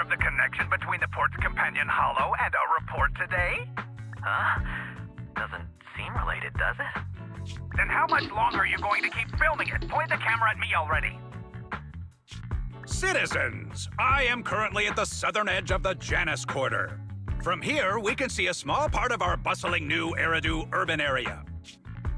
the connection between the port's companion hollow and our report today? Huh? Doesn't seem related, does it? Then how much longer are you going to keep filming it? Point the camera at me already. Citizens, I am currently at the southern edge of the Janus Quarter. From here, we can see a small part of our bustling new Eridu urban area.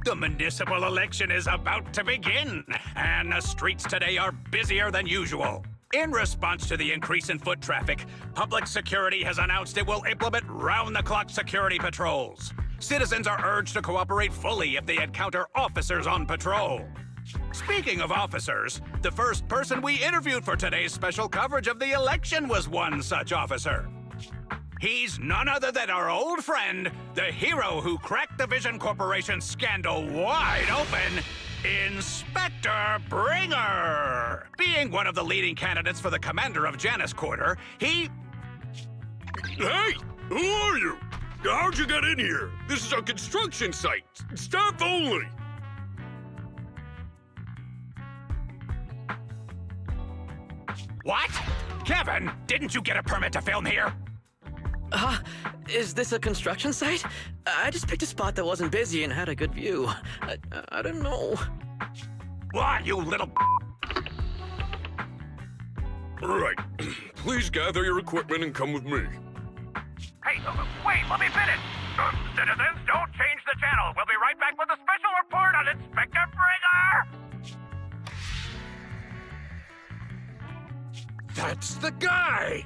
The municipal election is about to begin, and the streets today are busier than usual. In response to the increase in foot traffic, public security has announced it will implement round-the-clock security patrols. Citizens are urged to cooperate fully if they encounter officers on patrol. Speaking of officers, the first person we interviewed for today's special coverage of the election was one such officer. He's none other than our old friend, the hero who cracked the Vision Corporation scandal wide open, Inspector Bringer! Being one of the leading candidates for the commander of Janus Quarter, he... Hey! Who are you? How'd you get in here? This is a construction site. Staff only. What? Kevin, didn't you get a permit to film here? Is this a construction site? I just picked a spot that wasn't busy and had a good view. I don't know. Why, you little... Right. Please gather your equipment and come with me. Hey, wait, let me finish. Citizens, don't change the channel. We'll be right back with a special report on Inspector Bringer! That's the guy!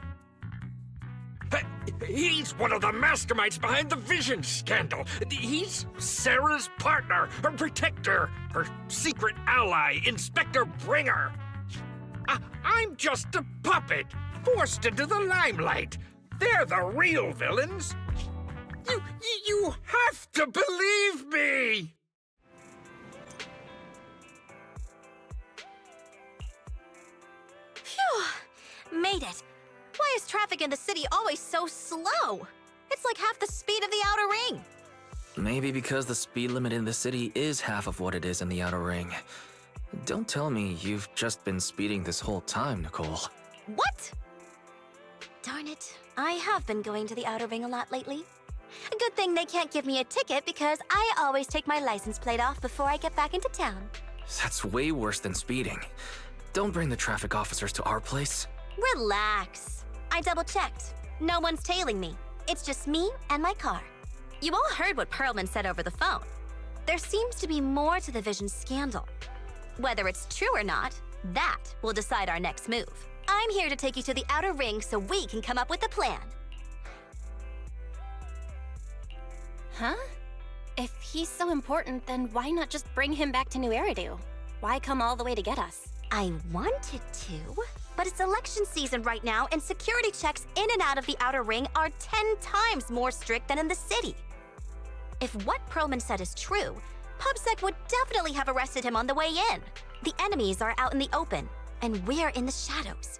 He's one of the masterminds behind the Vision scandal. He's Sarah's partner, her protector, her secret ally, Inspector Bringer. I'm just a puppet, forced into the limelight. They're the real villains. You have to believe me! Phew! Made it. Why is traffic in the city always so slow? It's like half the speed of the outer ring. Maybe because the speed limit in the city is half of what it is in the outer ring. Don't tell me you've just been speeding this whole time, Nicole. What? Darn it. I have been going to the outer ring a lot lately. A good thing they can't give me a ticket because I always take my license plate off before I get back into town. That's way worse than speeding. Don't bring the traffic officers to our place. Relax. I double-checked. No one's tailing me. It's just me and my car. You all heard what Perlman said over the phone. There seems to be more to the Vision scandal. Whether it's true or not, that will decide our next move. I'm here to take you to the outer ring so we can come up with a plan. Huh? If he's so important, then why not just bring him back to New Eridu? Why come all the way to get us? I wanted to, but it's election season right now, and security checks in and out of the outer ring are 10 times more strict than in the city. If what Perlman said is true, PubSec would definitely have arrested him on the way in. The enemies are out in the open, and we're in the shadows.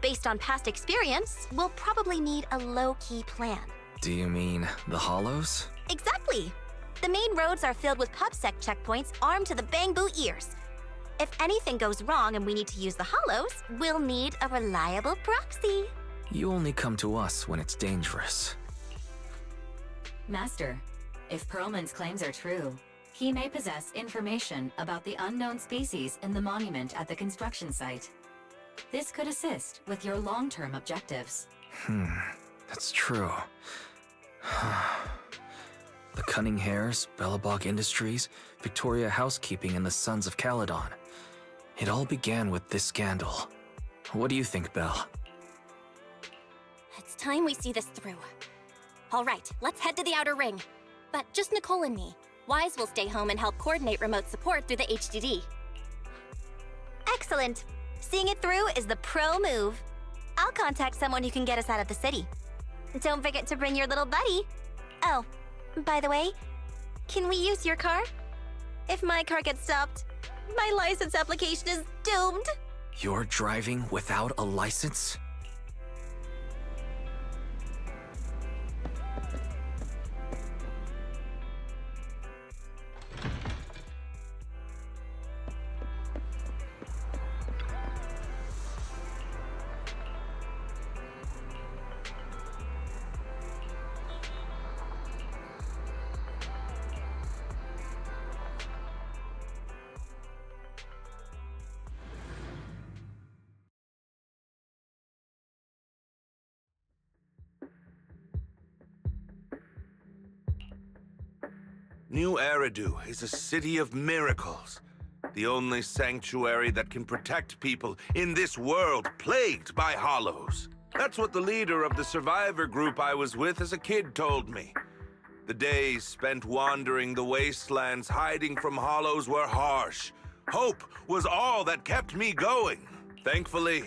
Based on past experience, we'll probably need a low-key plan. Do you mean the Hollows? Exactly. The main roads are filled with PubSec checkpoints armed to the bang-boo ears. If anything goes wrong and we need to use the Hollows, we'll need a reliable proxy. You only come to us when it's dangerous. Master, if Perlman's claims are true, he may possess information about the unknown species in the monument at the construction site. This could assist with your long-term objectives. That's true. The Cunning Hares, Bellabog Industries, Victoria Housekeeping, and the Sons of Caledon. It all began with this scandal. What do you think, Belle? It's time we see this through. All right, let's head to the outer ring. But just Nicole and me. Wise will stay home and help coordinate remote support through the HDD. Excellent. Seeing it through is the pro move. I'll contact someone who can get us out of the city. Don't forget to bring your little buddy. Oh, by the way, can we use your car? If my car gets stopped, my license application is doomed. You're driving without a license? New Eridu is a city of miracles. The only sanctuary that can protect people in this world plagued by hollows. That's what the leader of the survivor group I was with as a kid told me. The days spent wandering the wastelands hiding from hollows were harsh. Hope was all that kept me going. Thankfully,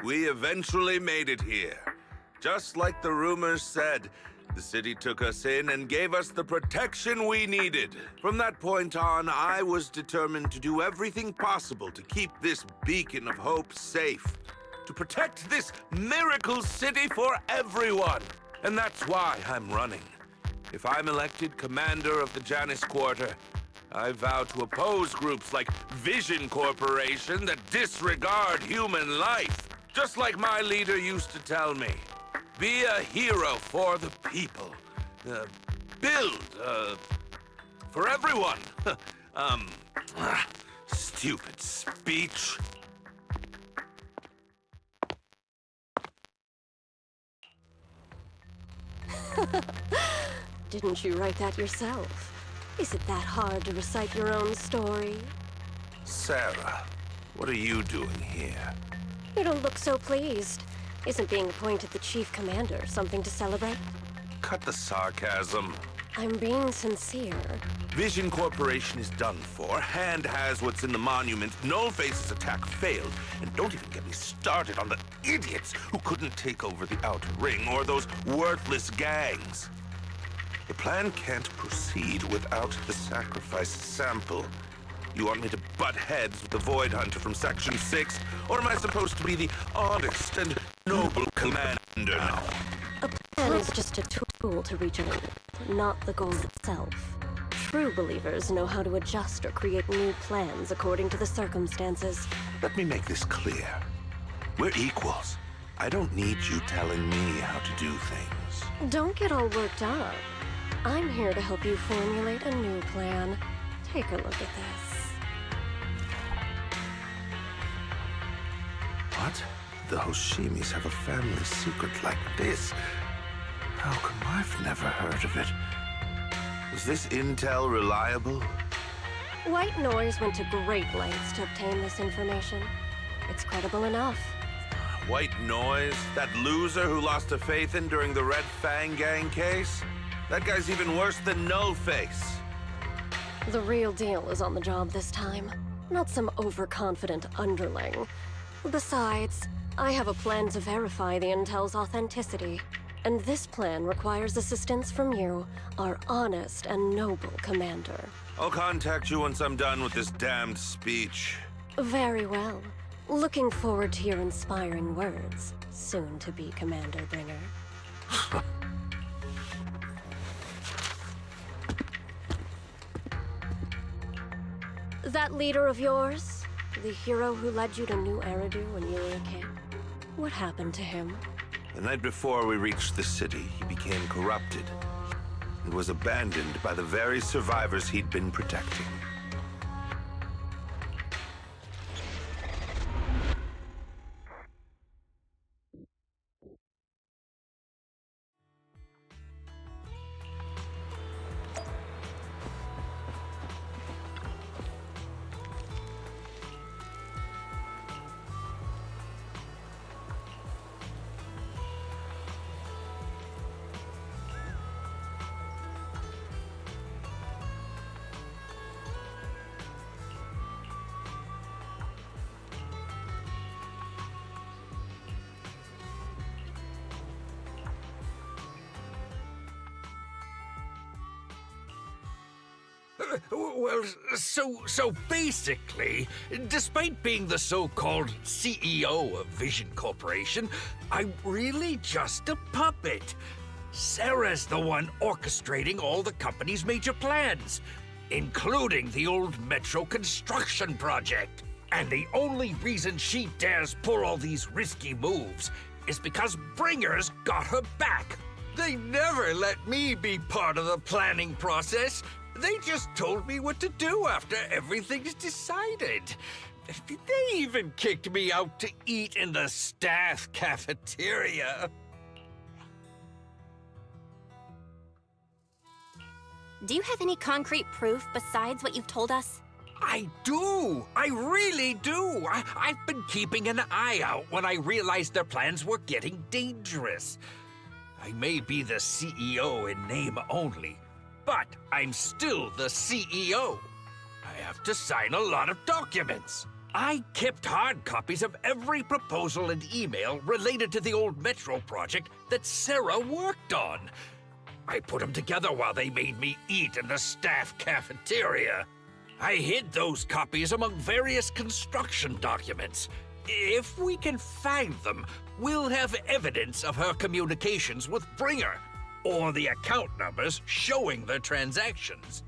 we eventually made it here. Just like the rumors said, the city took us in and gave us the protection we needed. From that point on, I was determined to do everything possible to keep this beacon of hope safe. To protect this miracle city for everyone. And that's why I'm running. If I'm elected commander of the Janus Quarter, I vow to oppose groups like Vision Corporation that disregard human life. Just like my leader used to tell me. Be a hero for the people. Build, for everyone. Stupid speech. Didn't you write that yourself? Is it that hard to recite your own story? Sarah, what are you doing here? You don't look so pleased. Isn't being appointed the chief commander something to celebrate? Cut the sarcasm. I'm being sincere. Vision Corporation is done for. Hand has what's in the monument. Nullface's attack failed. And don't even get me started on the idiots who couldn't take over the Outer Ring or those worthless gangs. The plan can't proceed without the sacrifice sample. You want me to butt heads with the Void Hunter from Section 6? Or am I supposed to be the honest and noble commander now? A plan is just a tool to reach a goal, not the goal itself. True believers know how to adjust or create new plans according to the circumstances. Let me make this clear. We're equals. I don't need you telling me how to do things. Don't get all worked up. I'm here to help you formulate a new plan. Take a look at this. What? The Hoshimis have a family secret like this? How come I've never heard of it? Is this intel reliable? White Noise went to great lengths to obtain this information. It's credible enough. White Noise? That loser who lost a faith in during the Red Fang Gang case? That guy's even worse than Nullface. The real deal is on the job this time, not some overconfident underling. Besides, I have a plan to verify the intel's authenticity. And this plan requires assistance from you, our honest and noble commander. I'll contact you once I'm done with this damned speech. Very well. Looking forward to your inspiring words, soon to be Commander Bringer. That leader of yours, the hero who led you to New Eridu when you were a kid, what happened to him? The night before we reached the city, he became corrupted and was abandoned by the very survivors he'd been protecting. Well, so basically, despite being the so-called CEO of Vision Corporation, I'm really just a puppet. Sarah's the one orchestrating all the company's major plans, including the old metro construction project. And the only reason she dares pull all these risky moves is because Bringer's got her back. They never let me be part of the planning process. They just told me what to do after everything's decided. They even kicked me out to eat in the staff cafeteria. Do you have any concrete proof besides what you've told us? I do! I really do! I've been keeping an eye out when I realized their plans were getting dangerous. I may be the CEO in name only, but I'm still the CEO. I have to sign a lot of documents. I kept hard copies of every proposal and email related to the old Metro project that Sarah worked on. I put them together while they made me eat in the staff cafeteria. I hid those copies among various construction documents. If we can find them, we'll have evidence of her communications with Bringer, or the account numbers showing their transactions.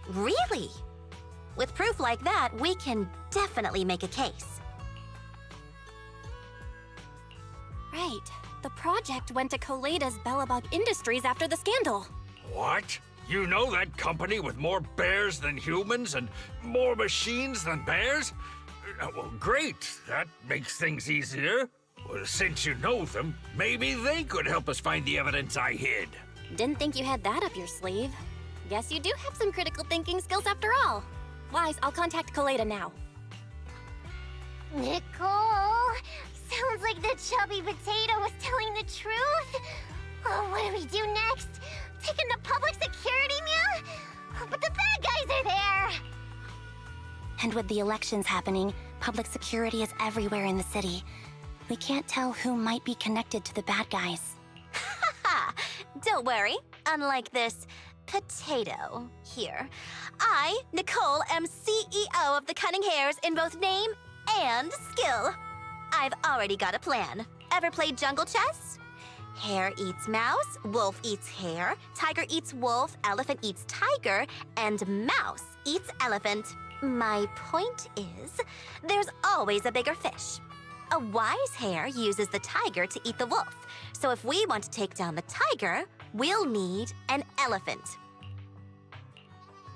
Really? With proof like that, we can definitely make a case. Right. The project went to Koleda's Bellabog Industries after the scandal. What? You know that company with more bears than humans and more machines than bears? Well, great. That makes things easier. Well, since you know them, maybe they could help us find the evidence I hid. Didn't think you had that up your sleeve. Guess you do have some critical thinking skills after all. Wise, I'll contact Koleda now. Nicole! Sounds like the chubby potato was telling the truth. Oh, what do we do next? Take him to public security, Mia? But the bad guys are there! And with the elections happening, public security is everywhere in the city. We can't tell who might be connected to the bad guys. Haha! Don't worry. Unlike this potato here, I, Nicole, am CEO of the Cunning Hares in both name and skill. I've already got a plan. Ever played jungle chess? Hare eats mouse, wolf eats hare, tiger eats wolf, elephant eats tiger, and mouse eats elephant. My point is, there's always a bigger fish. A wise hare uses the tiger to eat the wolf. So if we want to take down the tiger, we'll need an elephant.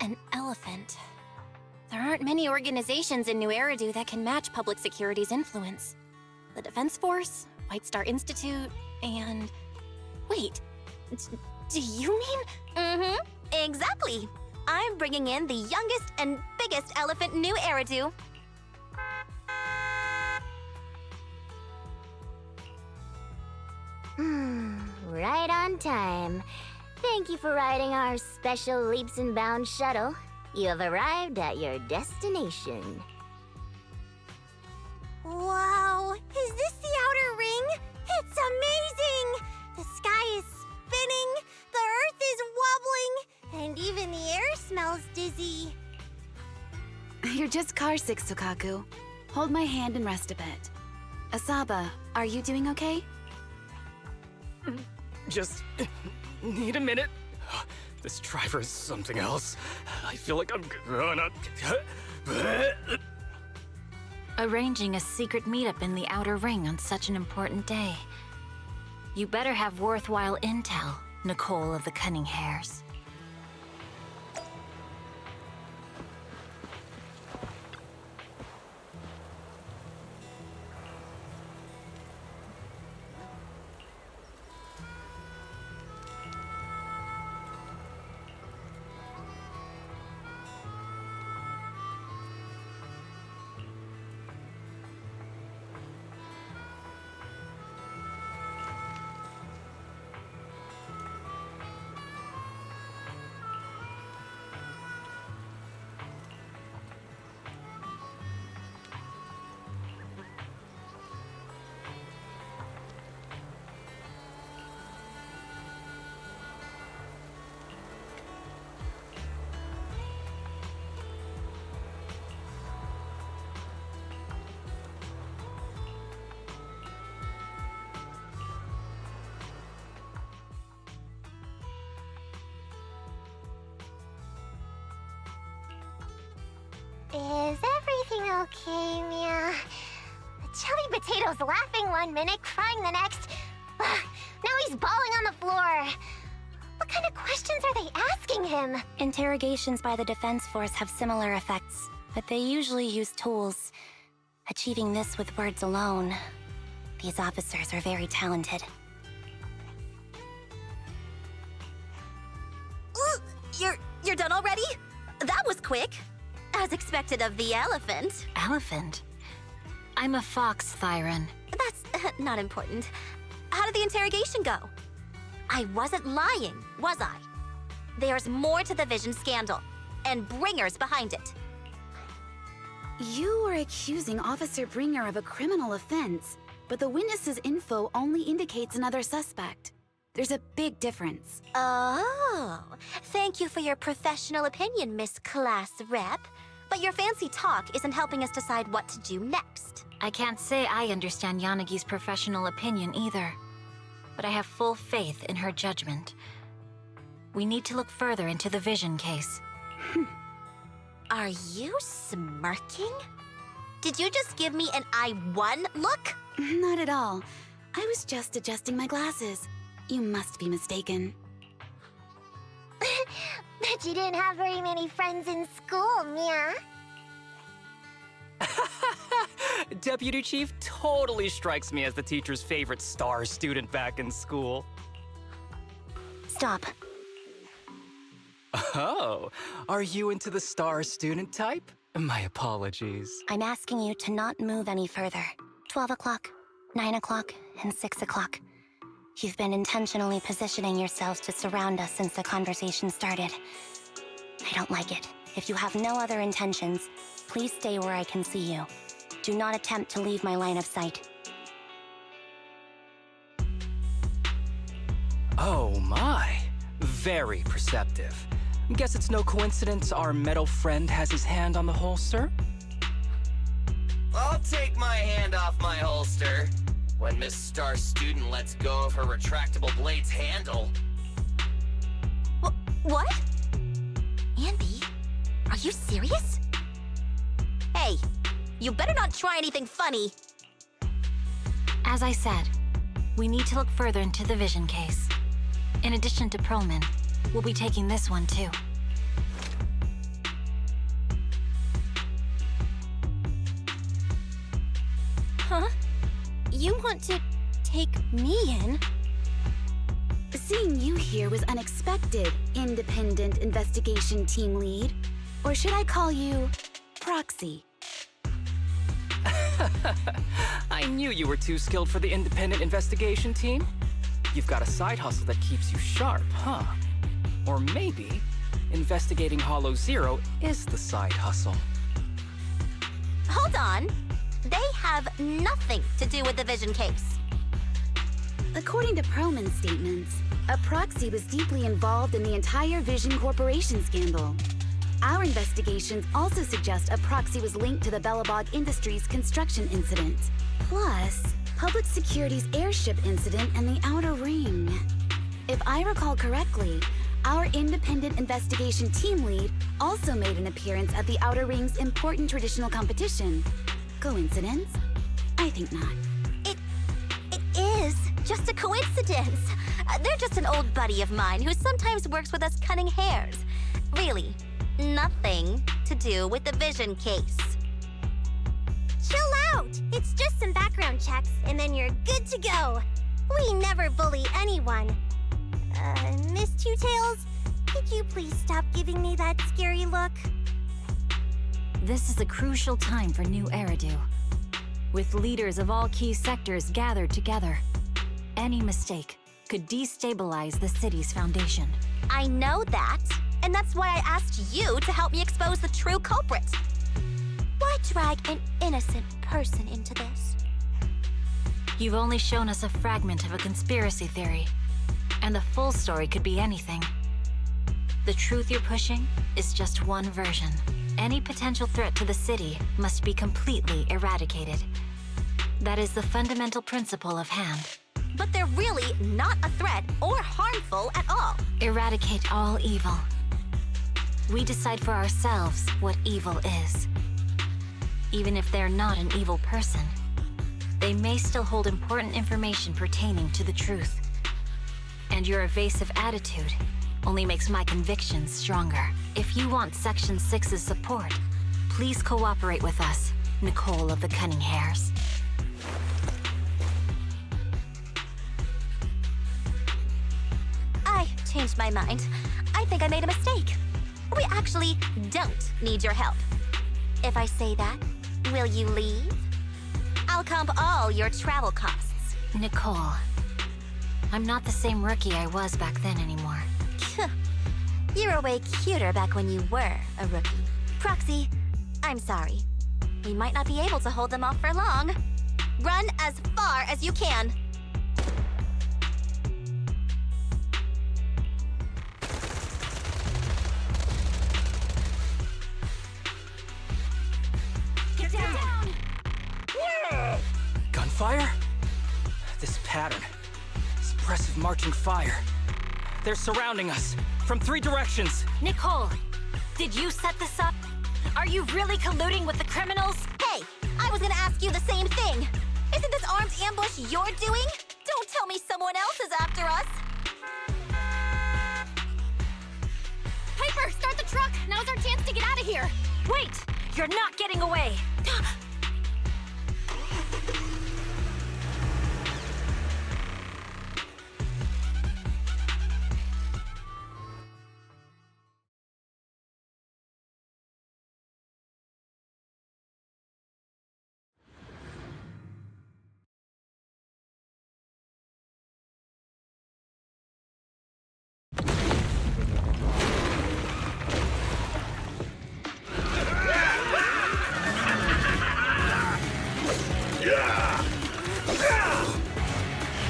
An elephant. There aren't many organizations in New Eridu that can match public security's influence. The Defense Force, White Star Institute, and... Wait, do you mean? Mm-hmm, exactly. I'm bringing in the youngest and biggest elephant in New Eridu. Right on time. Thank you for riding our special leaps and bounds shuttle. You have arrived at your destination. Wow, is this the outer ring? It's amazing! The sky is spinning, the earth is wobbling, and even the air smells dizzy. You're just carsick, Sukaku. Hold my hand and rest a bit. Asaba, are you doing okay? Just need a minute. This driver is something else. I feel like I'm gonna... Arranging a secret meetup in the Outer Ring on such an important day. You better have worthwhile intel, Nicole of the Cunning Hares. Is everything okay, Mia? Chubby Potato's laughing one minute, crying the next. Now he's bawling on the floor. What kind of questions are they asking him? Interrogations by the Defense Force have similar effects, but they usually use tools. Achieving this with words alone. These officers are very talented. you're done already? That was quick. As expected of the elephant. Elephant? I'm a fox, Thyron. That's not important. How did the interrogation go? I wasn't lying, was I? There's more to the Vision scandal, and Bringer's behind it. You were accusing Officer Bringer of a criminal offense, but the witness's info only indicates another suspect. There's a big difference. Oh, thank you for your professional opinion, Miss Class Rep. But your fancy talk isn't helping us decide what to do next. I can't say I understand Yanagi's professional opinion either, but I have full faith in her judgment. We need to look further into the Vision case. Are you smirking? Did you just give me an I won look? Not at all. I was just adjusting my glasses. You must be mistaken. Bet you didn't have very many friends in school, Mia. Deputy Chief totally strikes me as the teacher's favorite star student back in school. Stop. Oh, are you into the star student type? My apologies. I'm asking you to not move any further. 12 o'clock, 9 o'clock, and 6 o'clock. You've been intentionally positioning yourselves to surround us since the conversation started. I don't like it. If you have no other intentions, please stay where I can see you. Do not attempt to leave my line of sight. Oh my, very perceptive. Guess it's no coincidence our metal friend has his hand on the holster? I'll take my hand off my holster when Miss Star Student lets go of her retractable blade's handle. What? Andy, are you serious? Hey, you better not try anything funny. As I said, we need to look further into the Vision case. In addition to Perlman, we'll be taking this one too. Huh? You want to take me in? Seeing you here was unexpected, Independent Investigation Team Lead. Or should I call you Proxy? I knew you were too skilled for the independent investigation team. You've got a side hustle that keeps you sharp, huh? Or maybe investigating Hollow Zero is the side hustle. Hold on. They have nothing to do with the Vision case. According to Perlman's statements, a proxy was deeply involved in the entire Vision Corporation scandal. Our investigations also suggest a proxy was linked to the Belobog Industries construction incident, plus Public Security's airship incident and the Outer Ring. If I recall correctly, our independent investigation team lead also made an appearance at the Outer Ring's important traditional competition. Coincidence? I think not. It is just a coincidence. They're just an old buddy of mine who sometimes works with us cutting hairs. Really, nothing to do with the Vision case. Chill out! It's just some background checks, and then you're good to go. We never bully anyone. Miss Two Tails, could you please stop giving me that scary look? This is a crucial time for New Eridu. With leaders of all key sectors gathered together, any mistake could destabilize the city's foundation. I know that, and that's why I asked you to help me expose the true culprit. Why drag an innocent person into this? You've only shown us a fragment of a conspiracy theory, and the full story could be anything. The truth you're pushing is just one version. Any potential threat to the city must be completely eradicated. That is the fundamental principle of Hand. But they're really not a threat or harmful at all. Eradicate all evil. We decide for ourselves what evil is. Even if they're not an evil person, they may still hold important information pertaining to the truth. And your evasive attitude only makes my convictions stronger. If you want Section 6's support, please cooperate with us, Nicole of the Cunning Hairs. I changed my mind. I think I made a mistake. We actually don't need your help. If I say that, will you leave? I'll comp all your travel costs. Nicole, I'm not the same rookie I was back then anymore. You were way cuter back when you were a rookie. Proxy, I'm sorry. We might not be able to hold them off for long. Run as far as you can. Get down! Gunfire? This pattern. Suppressive marching fire. They're surrounding us from 3 directions. Nicole, did you set this up? Are you really colluding with the criminals? Hey, I was gonna ask you the same thing. Isn't this armed ambush you're doing? Don't tell me someone else is after us. Piper, start the truck! Now's our chance to get out of here! Wait! You're not getting away!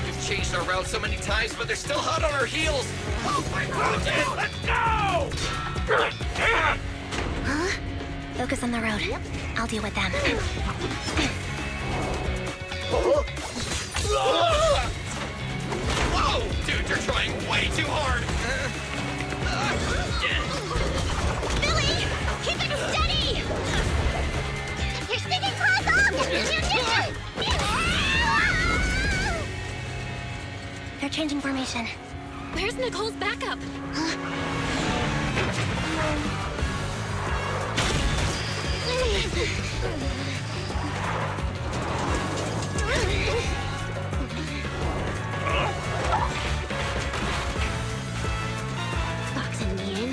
We've changed our route so many times, but they're still hot on our heels. Oh my god, let's go! Huh? Focus on the road. I'll deal with them. Whoa! Dude, you're trying way too hard! Billy! Keep it steady! You're sticking close off! They're changing formation. Where's Nicole's backup? Boxing me in.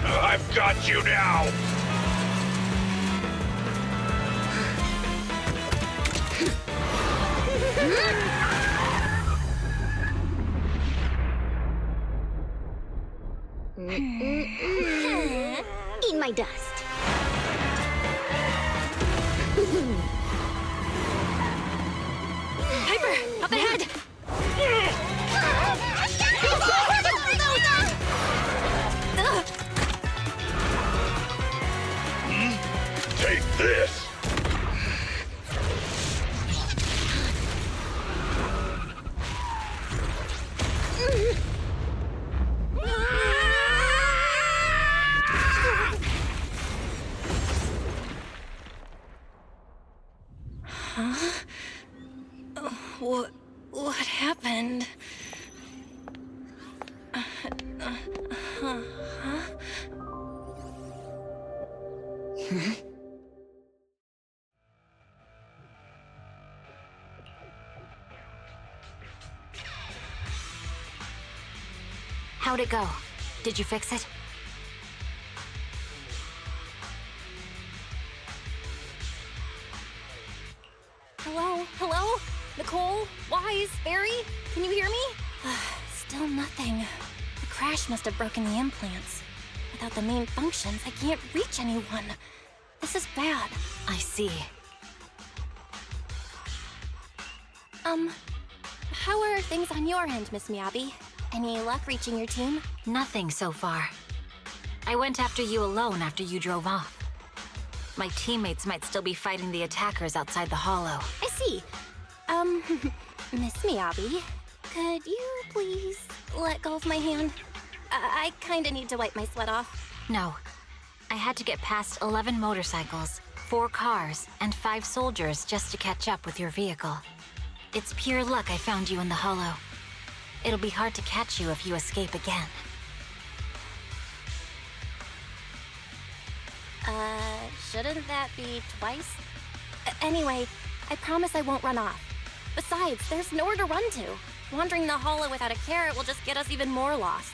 I've got you now! Eat my dust. Piper, up ahead! Take this! What happened? How'd it go? Did you fix it? Hello? Hello? Nicole? Wise? Barry? Can you hear me? Still nothing. The crash must have broken the implants. Without the main functions, I can't reach anyone. This is bad. I see. How are things on your end, Miss Miyabi? Any luck reaching your team? Nothing so far. I went after you alone after you drove off. My teammates might still be fighting the attackers outside the hollow. I see. Miss Miyabi, could you please let go of my hand? I kinda need to wipe my sweat off. No. I had to get past 11 motorcycles, 4 cars, and 5 soldiers just to catch up with your vehicle. It's pure luck I found you in the hollow. It'll be hard to catch you if you escape again. Shouldn't that be twice? Anyway, I promise I won't run off. Besides, there's nowhere to run to. Wandering the hollow without a carrot will just get us even more lost.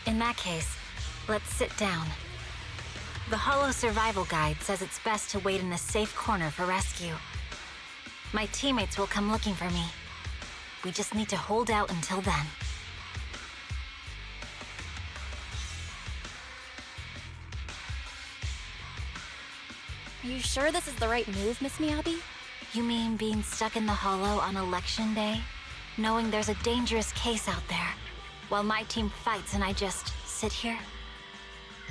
In that case, Let's sit down. The Hollow Survival Guide says it's best to wait in a safe corner for rescue. My teammates will come looking for me. We just need to hold out until then. Are you sure this is the right move, Miss Miyabi? You mean being stuck in the Hollow on election day? Knowing there's a dangerous case out there, while my team fights and I just sit here?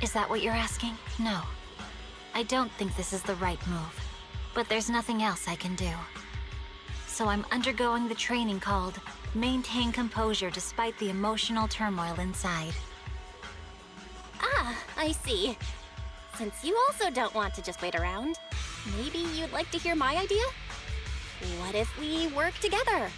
Is that what you're asking? No. I don't think this is the right move, but there's nothing else I can do. So I'm undergoing the training called Maintain Composure Despite the Emotional Turmoil Inside. Ah, I see. Since you also don't want to just wait around, maybe you'd like to hear my idea? What if we work together?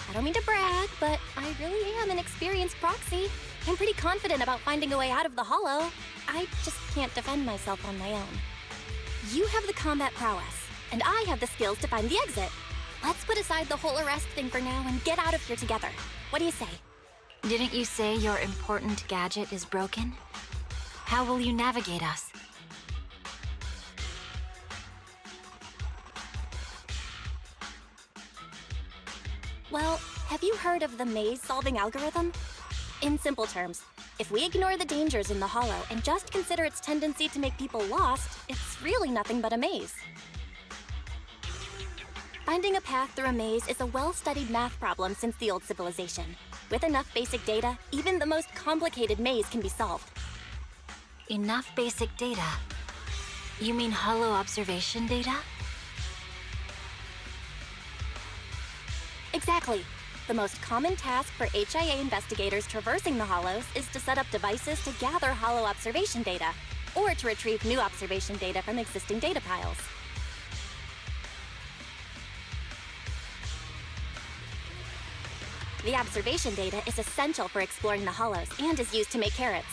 I don't mean to brag, but I really am an experienced proxy. I'm pretty confident about finding a way out of the Hollow. I just can't defend myself on my own. You have the combat prowess, and I have the skills to find the exit. Let's put aside the whole arrest thing for now and get out of here together. What do you say? Didn't you say your important gadget is broken? How will you navigate us? Well, have you heard of the maze-solving algorithm? In simple terms, if we ignore the dangers in the Hollow and just consider its tendency to make people lost, it's really nothing but a maze. Finding a path through a maze is a well-studied math problem since the old civilization. With enough basic data, even the most complicated maze can be solved. Enough basic data? You mean Hollow observation data? Exactly. The most common task for HIA investigators traversing the Hollows is to set up devices to gather Hollow observation data, or to retrieve new observation data from existing data piles. The observation data is essential for exploring the Hollows and is used to make carrots.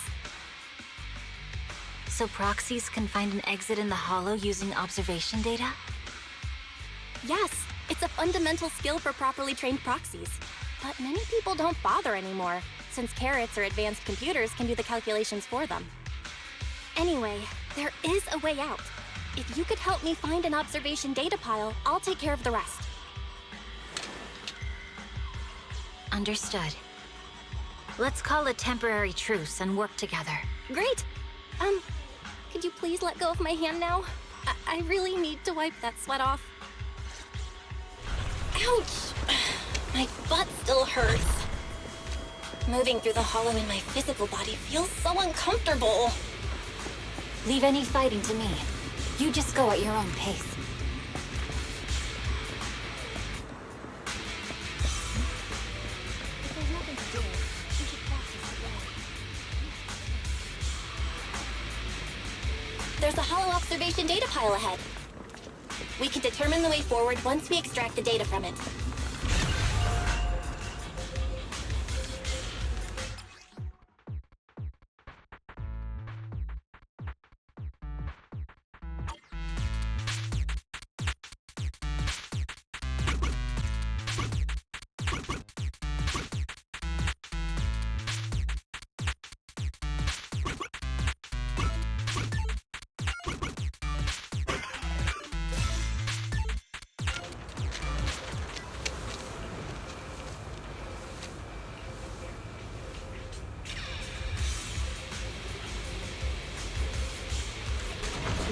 So proxies can find an exit in the Hollow using observation data? Yes, it's a fundamental skill for properly trained proxies. But many people don't bother anymore, since carrots or advanced computers can do the calculations for them. Anyway, there is a way out. If you could help me find an observation data pile, I'll take care of the rest. Understood. Let's call a temporary truce and work together. Great! Could you please let go of my hand now? I really need to wipe that sweat off. Ouch! My butt still hurts. Moving through the Hollow in my physical body feels so uncomfortable. Leave any fighting to me. You just go at your own pace. There's a Hollow observation data pile ahead. We can determine the way forward once we extract the data from it.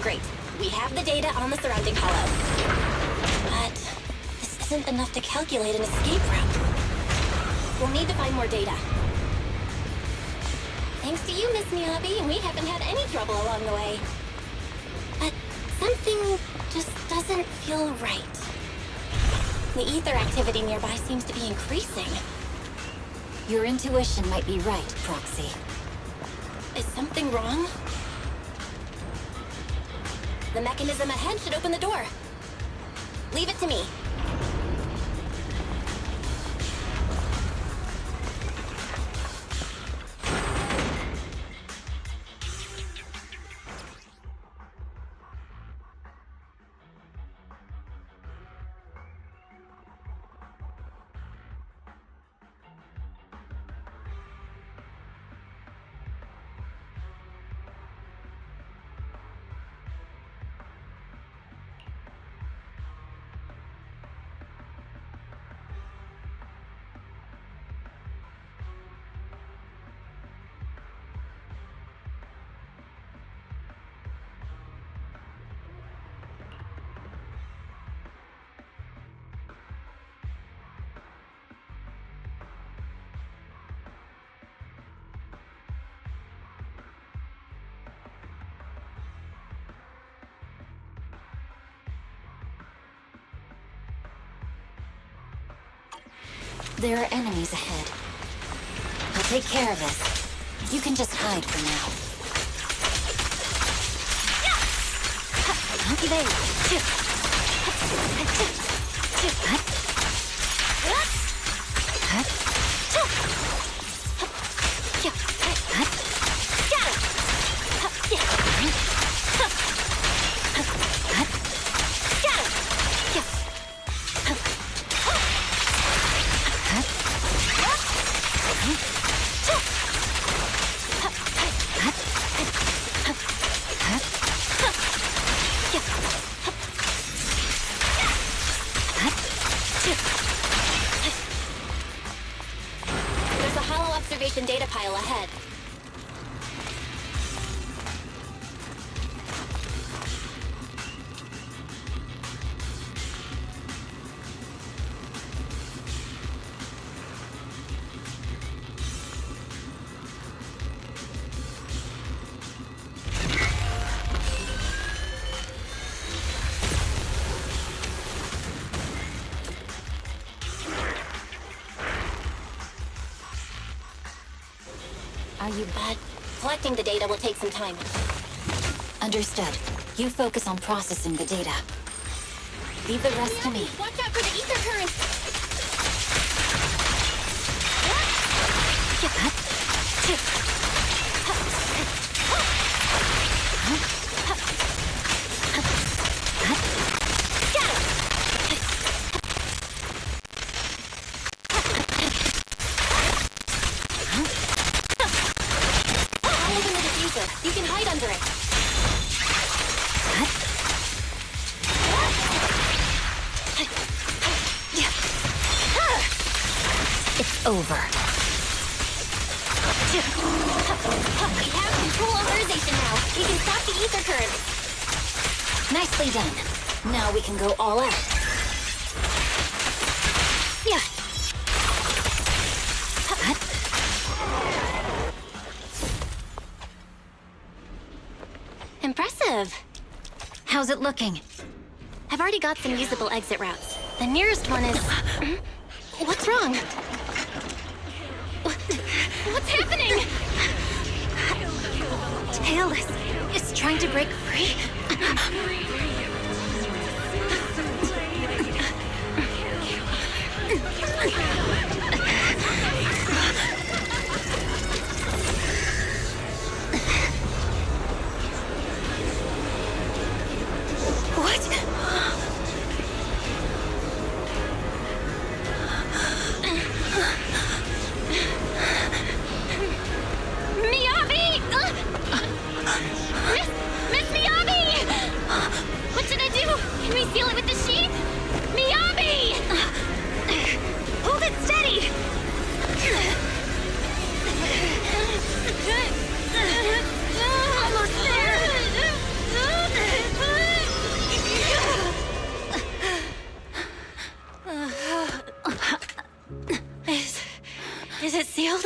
Great. We have the data on the surrounding Hollow. But this isn't enough to calculate an escape route. We'll need to find more data. Thanks to you, Miss Miyabi, we haven't had any trouble along the way. But something just doesn't feel right. The ether activity nearby seems to be increasing. Your intuition might be right, Proxy. Is something wrong? The mechanism ahead should open the door. Leave it to me. There are enemies ahead. I'll take care of this. You can just hide for now. There's a hollow observation data pile ahead. Are you bad? Collecting the data will take some time. Understood. You focus on processing the data. Leave the rest to me. Watch out for the ether current! I'll open the diffuser. You can hide under it. It's over. We have control authorization now. We can stop the ether current. Nicely done. Now we can go all out. Yeah. Impressive. How's it looking? I've already got some usable exit routes. The nearest one is... What's wrong? What's happening? Tailless is trying to break free. Miyabi! Miss Miyabi! What should I do? Can we seal it with the sheath? Miyabi! Hold it steady! Almost there! Is it sealed?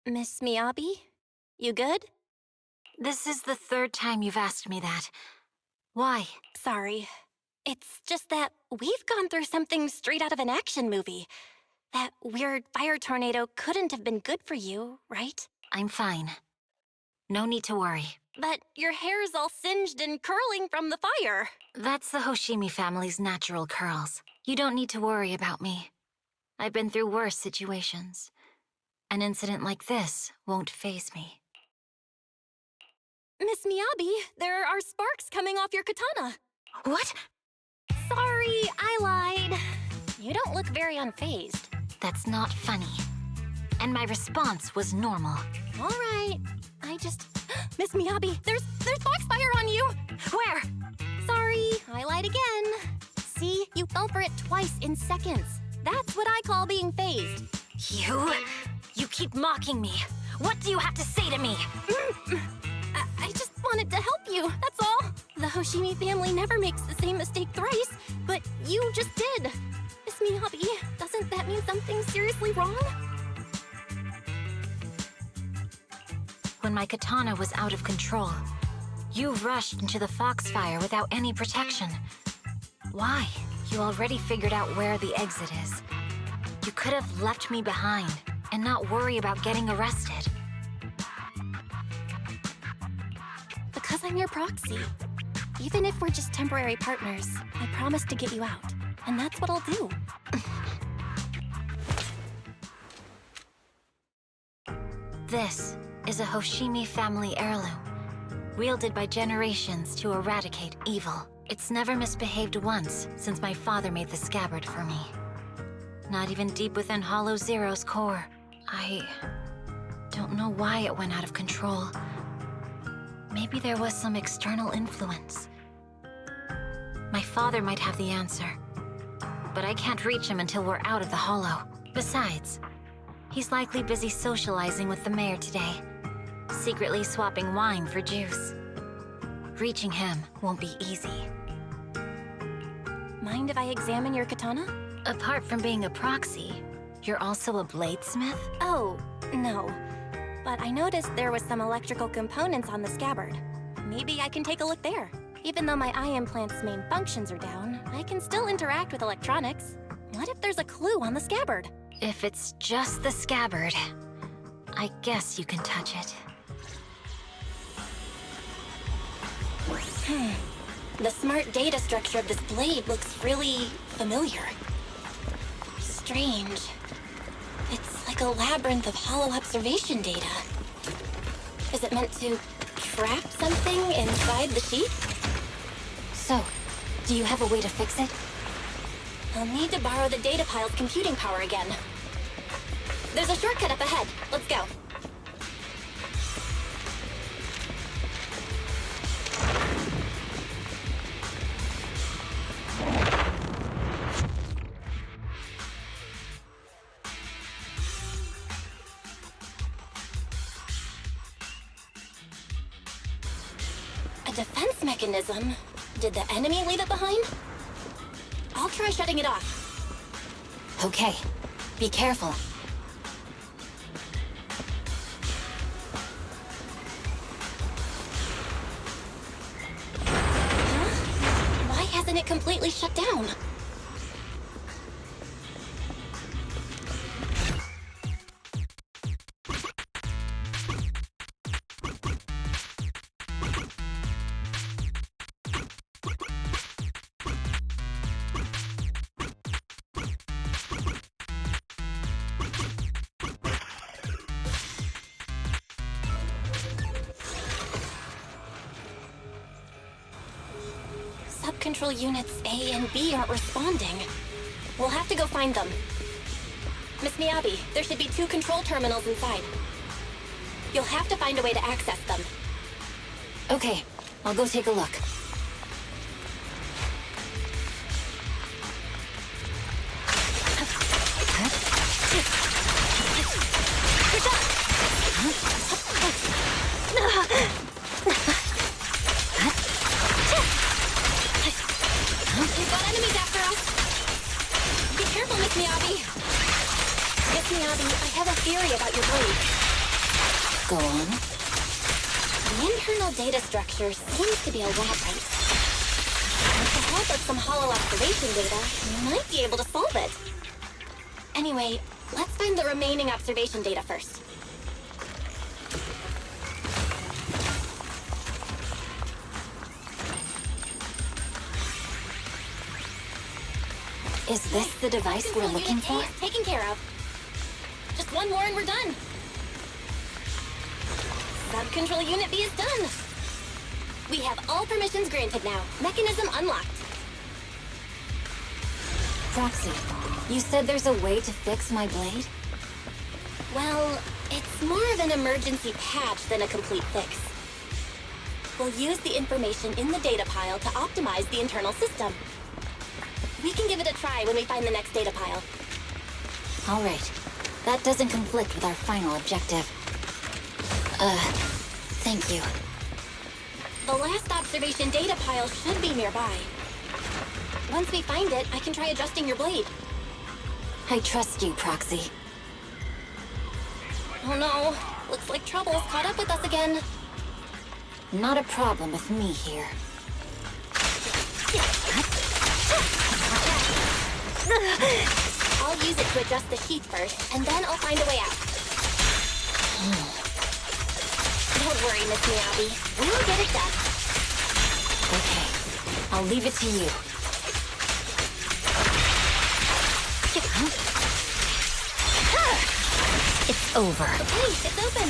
Miss Miyabi? You good? This is the third time you've asked me that. Why? Sorry. It's just that we've gone through something straight out of an action movie. That weird fire tornado couldn't have been good for you, right? I'm fine. No need to worry. But your hair's all singed and curling from the fire. That's the Hoshimi family's natural curls. You don't need to worry about me. I've been through worse situations. An incident like this won't faze me. Miss Miyabi, there are sparks coming off your katana. What? Sorry, I lied. You don't look very unfazed. That's not funny. And my response was normal. All right. I just... Miss Miyabi, there's foxfire on you! Where? Sorry, I lied again. See, you fell for it twice in seconds. That's what I call being phased. You keep mocking me. What do you have to say to me? I just wanted to help you, that's all. The Hoshimi family never makes the same mistake thrice, but you just did. Miss Miyabi, doesn't that mean something's seriously wrong? when my katana was out of control. You rushed into the foxfire without any protection. Why? You already figured out where the exit is. You could have left me behind and not worry about getting arrested. Because I'm your proxy. Even if we're just temporary partners, I promise to get you out. And that's what I'll do. This is a Hoshimi family heirloom, wielded by generations to eradicate evil. It's never misbehaved once since my father made the scabbard for me. Not even deep within Hollow Zero's core. I don't know why it went out of control. Maybe there was some external influence. My father might have the answer, but I can't reach him until we're out of the Hollow. Besides, he's likely busy socializing with the mayor today, secretly swapping wine for juice. Reaching him won't be easy. Mind if I examine your katana? Apart from being a proxy, you're also a bladesmith? Oh, no. But I noticed there was some electrical components on the scabbard. Maybe I can take a look there. Even though my eye implant's main functions are down, I can still interact with electronics. What if there's a clue on the scabbard? If it's just the scabbard, I guess you can touch it. The smart data structure of this blade looks really familiar. Strange. It's like a labyrinth of hollow observation data. Is it meant to trap something inside the sheath? So, do you have a way to fix it? I'll need to borrow the data pile's computing power again. There's a shortcut up ahead. Let's go. A defense mechanism? Did the enemy leave it behind? I'll try shutting it off. Okay, be careful. Why hasn't it completely shut down? Control units A and B aren't responding. We'll have to go find them. Miss Miyabi, there should be 2 control terminals inside. You'll have to find a way to access them. Okay, I'll go take a look. We've got enemies after us! Be careful, Miss Miyabi! Miss Miyabi, I have a theory about your blade. Go on. The internal data structure seems to be a labyrinth. With the help of some hollow observation data, you might be able to solve it. Anyway, let's find the remaining observation data first. Is this the device we're looking for? Taken care of. Just one more and we're done. Sub-control unit B is done. We have all permissions granted now. Mechanism unlocked. Proxy, you said there's a way to fix my blade? Well, it's more of an emergency patch than a complete fix. We'll use the information in the data pile to optimize the internal system. We can give it a try when we find the next data pile. All right. That doesn't conflict with our final objective. Thank you. The last observation data pile should be nearby. Once we find it, I can try adjusting your blade. I trust you, Proxy. Oh no. Looks like trouble's caught up with us again. Not a problem with me here. I'll use it to adjust the heat first, and then I'll find a way out. Don't worry, Miss Miyabi. We'll get it done. Okay, I'll leave it to you. It's over. Wait, it's open.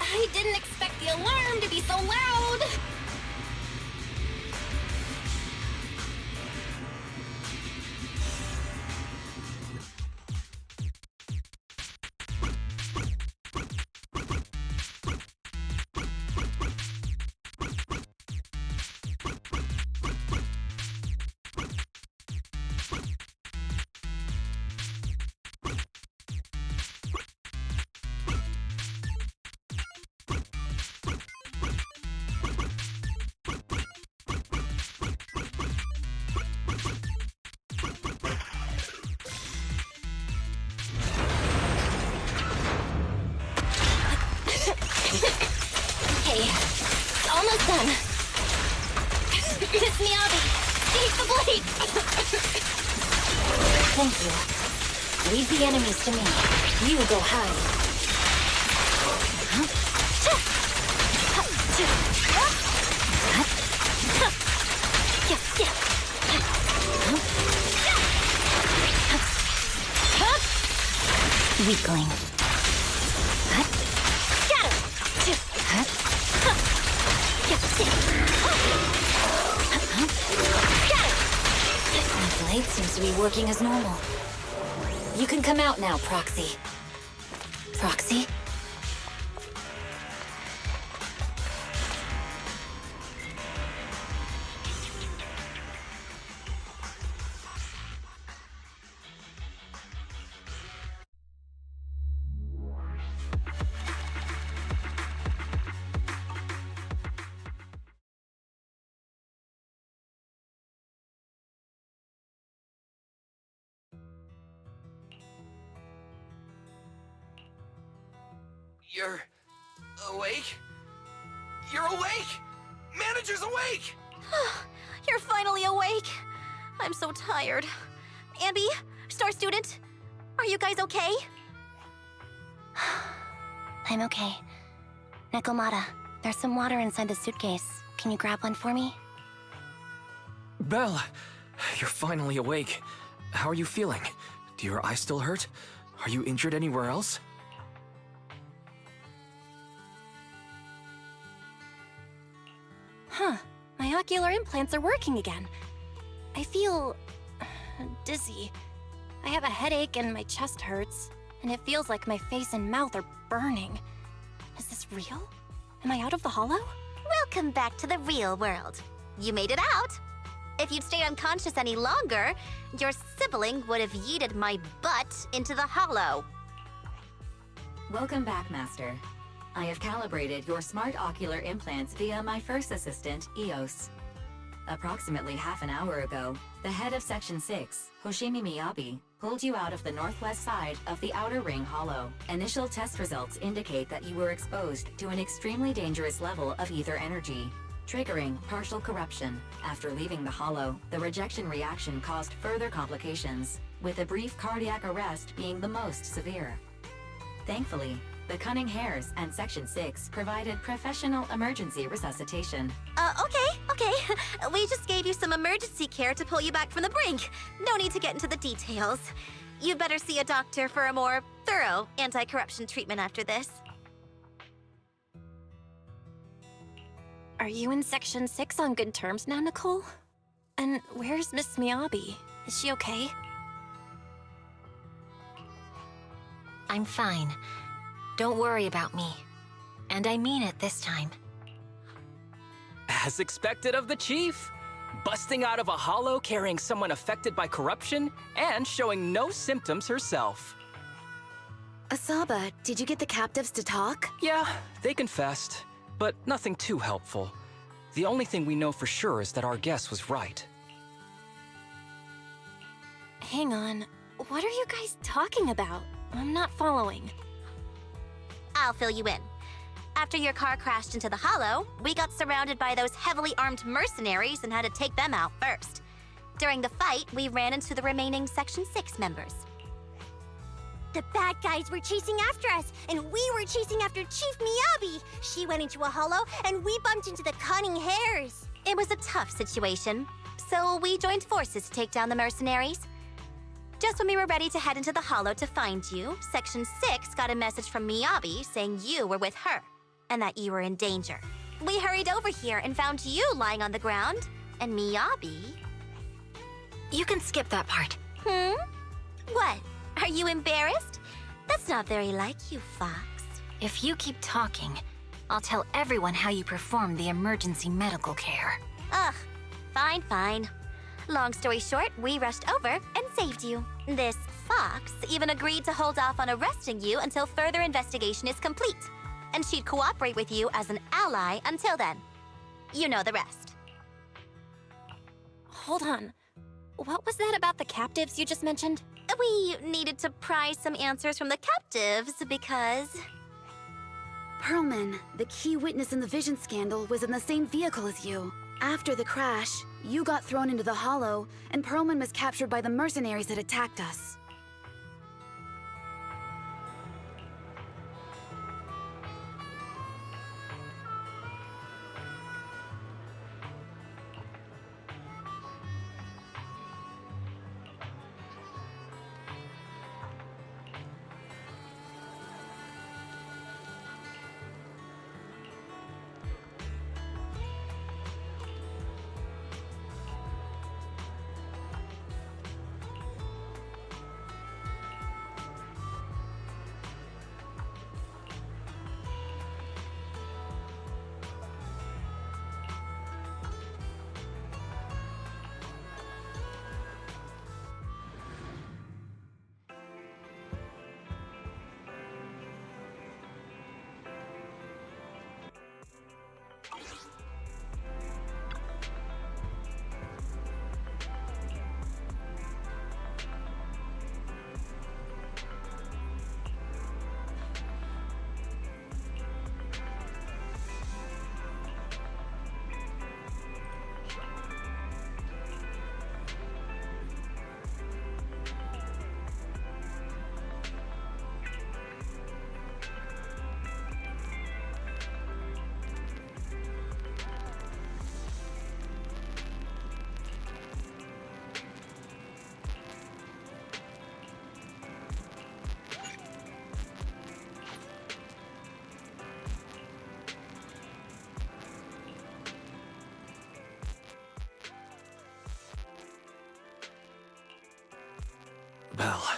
I didn't expect the alarm to be so loud. Okay, almost done. Miss Miyabi, take the blade! Thank you. Leave the enemies to me. You go hide. Weakling. Got My blade seems to be working as normal. You can come out now, Proxy. Proxy? You're awake? You're awake! Manager's awake! You're finally awake. I'm so tired. Ambi, Star Student, are you guys okay? I'm okay. Nekomata, there's some water inside the suitcase. Can you grab one for me? Belle, you're finally awake. How are you feeling? Do your eyes still hurt? Are you injured anywhere else? Huh. My ocular implants are working again. I feel dizzy. I have a headache and my chest hurts, and it feels like my face and mouth are burning. Is this real? Am I out of the hollow? Welcome back to the real world. You made it out. If you'd stayed unconscious any longer, your sibling would have yeeted my butt into the hollow. Welcome back, Master. I have calibrated your smart ocular implants via my first assistant, EOS. Approximately half an hour ago, the head of Section 6, Hoshimi Miyabi, pulled you out of the northwest side of the Outer Ring Hollow. Initial test results indicate that you were exposed to an extremely dangerous level of ether energy, triggering partial corruption. After leaving the Hollow, the rejection reaction caused further complications, with a brief cardiac arrest being the most severe. Thankfully, the Cunning Hares and Section 6 provided professional emergency resuscitation. Okay. We just gave you some emergency care to pull you back from the brink. No need to get into the details. You'd better see a doctor for a more thorough anti-corruption treatment after this. Are you in Section 6 on good terms now, Nicole? And where's Miss Miyabi? Is she okay? I'm fine. Don't worry about me. And I mean it this time. As expected of the Chief. Busting out of a hollow carrying someone affected by corruption and showing no symptoms herself. Asaba, did you get the captives to talk? Yeah, they confessed, but nothing too helpful. The only thing we know for sure is that our guess was right. Hang on. What are you guys talking about? I'm not following. I'll fill you in. After your car crashed into the hollow, we got surrounded by those heavily armed mercenaries and had to take them out first. During the fight, we ran into the remaining Section 6 members. The bad guys were chasing after us, and we were chasing after Chief Miyabi. She went into a hollow, and we bumped into the cunning hares. It was a tough situation, so we joined forces to take down the mercenaries. Just when we were ready to head into the hollow to find you, Section 6 got a message from Miyabi saying you were with her, and that you were in danger. We hurried over here and found you lying on the ground, and Miyabi... You can skip that part. What? Are you embarrassed? That's not very like you, Fox. If you keep talking, I'll tell everyone how you performed the emergency medical care. Ugh, fine. Long story short, we rushed over and saved you. This Fox even agreed to hold off on arresting you until further investigation is complete. And she'd cooperate with you as an ally until then. You know the rest. Hold on. What was that about the captives you just mentioned? We needed to pry some answers from the captives because... Perlman, the key witness in the Vision scandal, was in the same vehicle as you. After the crash, you got thrown into the hollow, and Perlman was captured by the mercenaries that attacked us. Belle,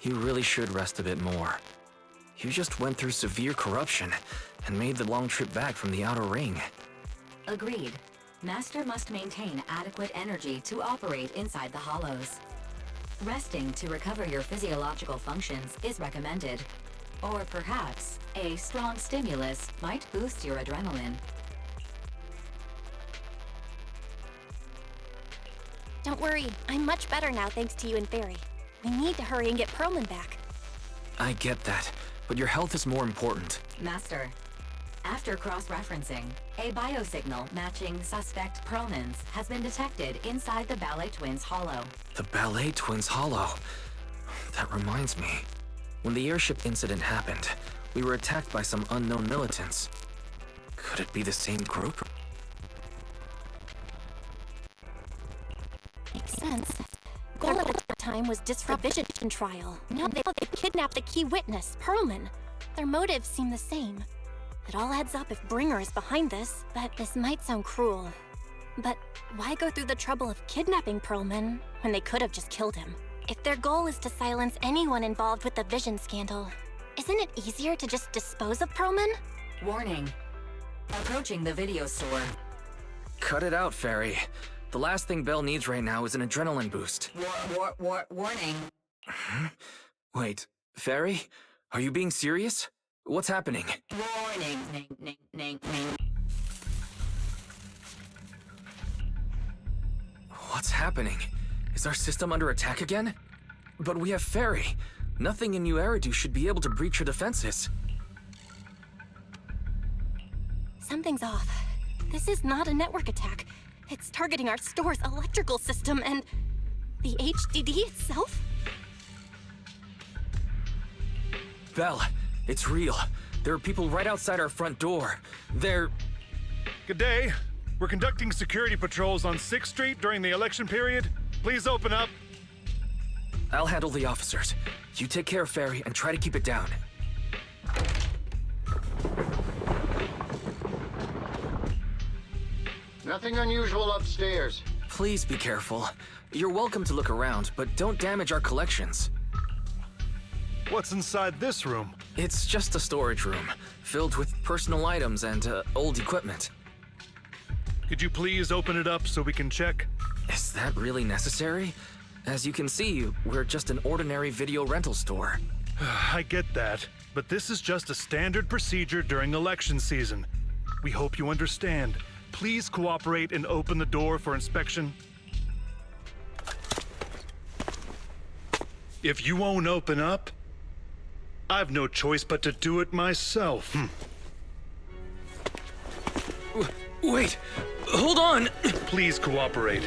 you really should rest a bit more. You just went through severe corruption and made the long trip back from the outer ring. Agreed. Master must maintain adequate energy to operate inside the hollows. Resting to recover your physiological functions is recommended. Or perhaps, a strong stimulus might boost your adrenaline. Don't worry, I'm much better now thanks to you and Fairy. We need to hurry and get Perlman back. I get that, but your health is more important. Master, after cross-referencing, a biosignal matching suspect Perlman's has been detected inside the Ballet Twins hollow. The Ballet Twins hollow. That reminds me. When the airship incident happened, we were attacked by some unknown militants. Could it be the same group? Makes sense. Goal at the time was disrupt Vision trial. Now they've kidnapped the key witness, Perlman. Their motives seem the same. It all adds up if Bringer is behind this, but this might sound cruel. But why go through the trouble of kidnapping Perlman when they could have just killed him? If their goal is to silence anyone involved with the Vision scandal, isn't it easier to just dispose of Perlman? Warning. Approaching the video store. Cut it out, Fairy. The last thing Belle needs right now is an adrenaline boost. Warning. Wait, Fairy? Are you being serious? What's happening? Warning. What's happening? Is our system under attack again? But we have Fairy. Nothing in New Eridu should be able to breach her defenses. Something's off. This is not a network attack. It's targeting our store's electrical system and the HDD itself? Belle, it's real. There are people right outside our front door. They're... Good day. We're conducting security patrols on 6th Street during the election period. Please open up. I'll handle the officers. You take care of Ferry and try to keep it down. Nothing unusual upstairs. Please be careful. You're welcome to look around, but don't damage our collections. What's inside this room? It's just a storage room, filled with personal items and old equipment. Could you please open it up so we can check? Is that really necessary? As you can see, we're just an ordinary video rental store. I get that, but this is just a standard procedure during election season. We hope you understand. Please cooperate and open the door for inspection. If you won't open up, I've no choice but to do it myself. Wait! Hold on! Please cooperate.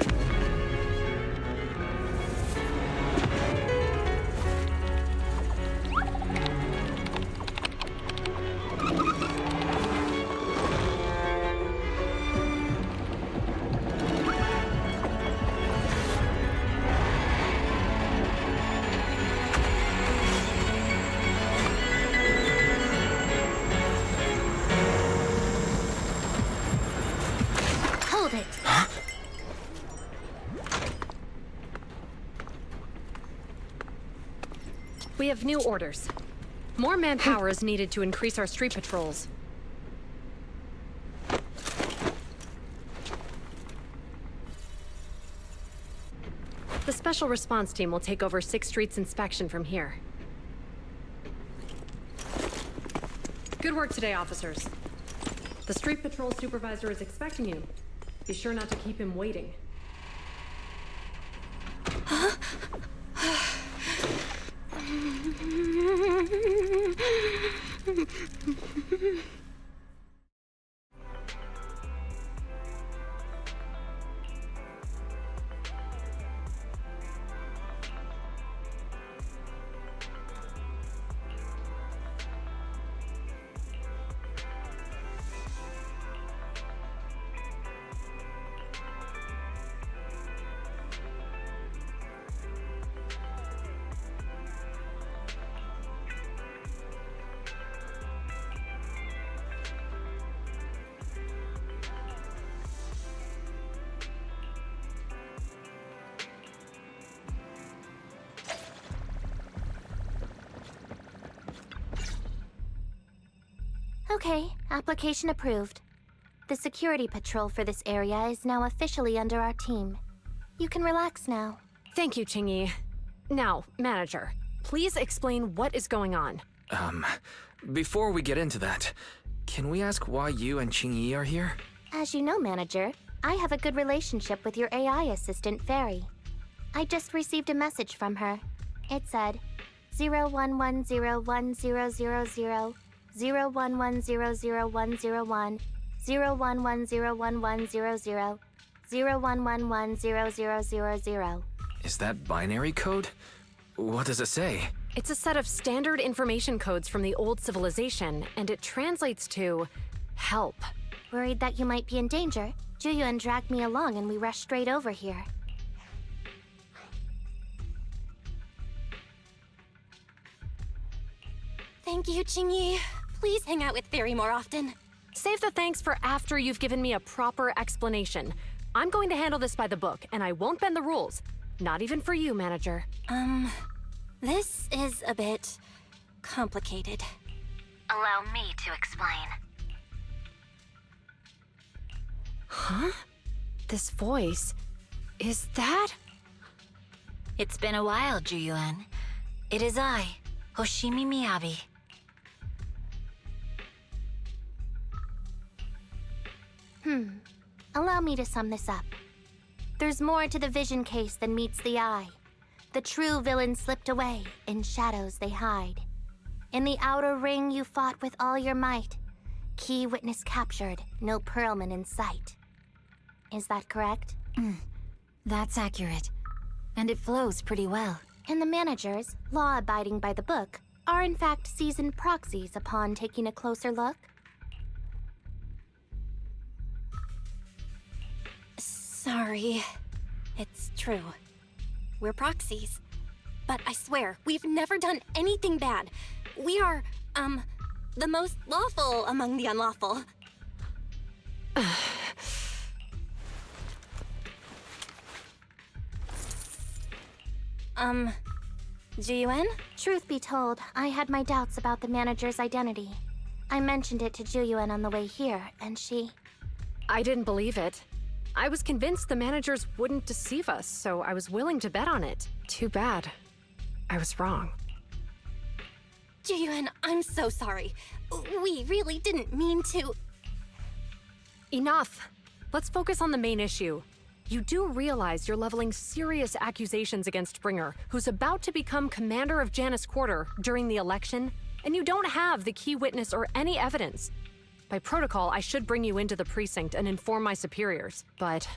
Hold it. We have new orders. More manpower is needed to increase our street patrols. The Special Response Team will take over 6th Street's inspection from here. Good work today, officers. The Street Patrol Supervisor is expecting you. Be sure not to keep him waiting. Okay, application approved. The security patrol for this area is now officially under our team. You can relax now. Thank you, Qingyi. Now, Manager, please explain what is going on. Before we get into that, can we ask why you and Qingyi are here? As you know, Manager, I have a good relationship with your AI assistant, Fairy. I just received a message from her. It said, 01101000, 01100101, 01101100, 01110000. Is that binary code? What does it say? It's a set of standard information codes from the old civilization, and it translates to help. Worried that you might be in danger, Juyuan dragged me along and we rushed straight over here. Thank you, Qingyi. Please hang out with Fairy more often. Save the thanks for after you've given me a proper explanation. I'm going to handle this by the book, and I won't bend the rules. Not even for you, Manager. This is a bit complicated. Allow me to explain. Huh? This voice... is that... It's been a while, Juyuan. It is I, Hoshimi Miyabi. Allow me to sum this up. There's more to the vision case than meets the eye. The true villain slipped away, in shadows they hide. In the outer ring you fought with all your might. Key witness captured, no Perlman in sight. Is that correct? That's accurate. And it flows pretty well. And the managers, law abiding by the book, are in fact seasoned proxies upon taking a closer look? Sorry. It's true. We're proxies. But I swear, we've never done anything bad. We are, the most lawful among the unlawful. Juyuan? Truth be told, I had my doubts about the manager's identity. I mentioned it to Juyuan on the way here, and she... I didn't believe it. I was convinced the managers wouldn't deceive us, so I was willing to bet on it. Too bad. I was wrong. Juyuan, I'm so sorry. We really didn't mean to... Enough! Let's focus on the main issue. You do realize you're leveling serious accusations against Bringer, who's about to become commander of Janus Quarter during the election, and you don't have the key witness or any evidence. By protocol, I should bring you into the precinct and inform my superiors, but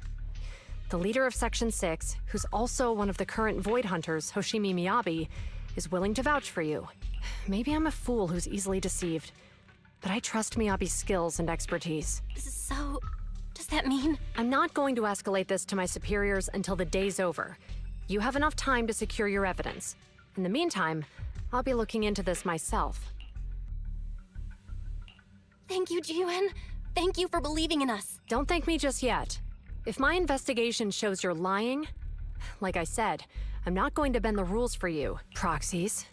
the leader of Section 6, who's also one of the current Void Hunters, Hoshimi Miyabi, is willing to vouch for you. Maybe I'm a fool who's easily deceived, but I trust Miyabi's skills and expertise. So, does that mean? I'm not going to escalate this to my superiors until the day's over. You have enough time to secure your evidence. In the meantime, I'll be looking into this myself. Thank you, Juyuan. Thank you for believing in us. Don't thank me just yet. If my investigation shows you're lying, like I said, I'm not going to bend the rules for you, proxies.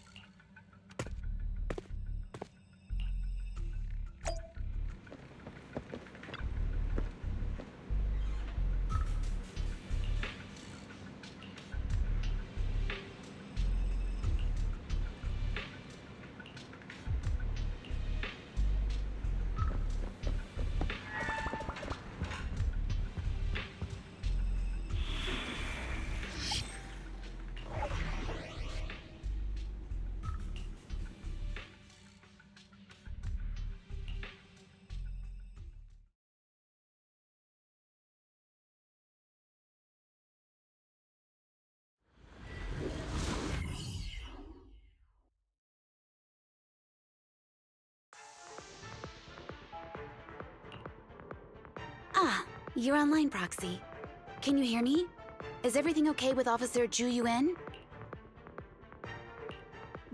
Ah, you're online, Proxy. Can you hear me? Is everything okay with Officer Juyuan?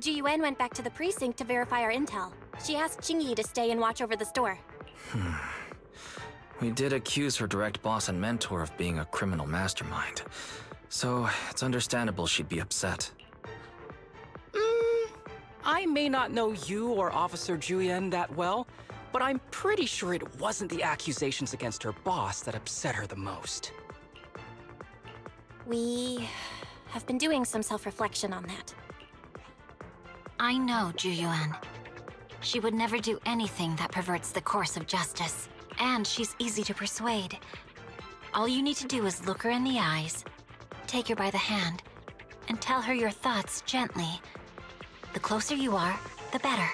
Juyuan went back to the precinct to verify our intel. She asked Qingyi to stay and watch over the store. We did accuse her direct boss and mentor of being a criminal mastermind, so it's understandable she'd be upset. I may not know you or Officer Juyen that well, but I'm pretty sure it wasn't the accusations against her boss that upset her the most. We have been doing some self-reflection on that. I know Juyuan. She would never do anything that perverts the course of justice. And she's easy to persuade. All you need to do is look her in the eyes, take her by the hand, and tell her your thoughts gently. The closer you are, the better.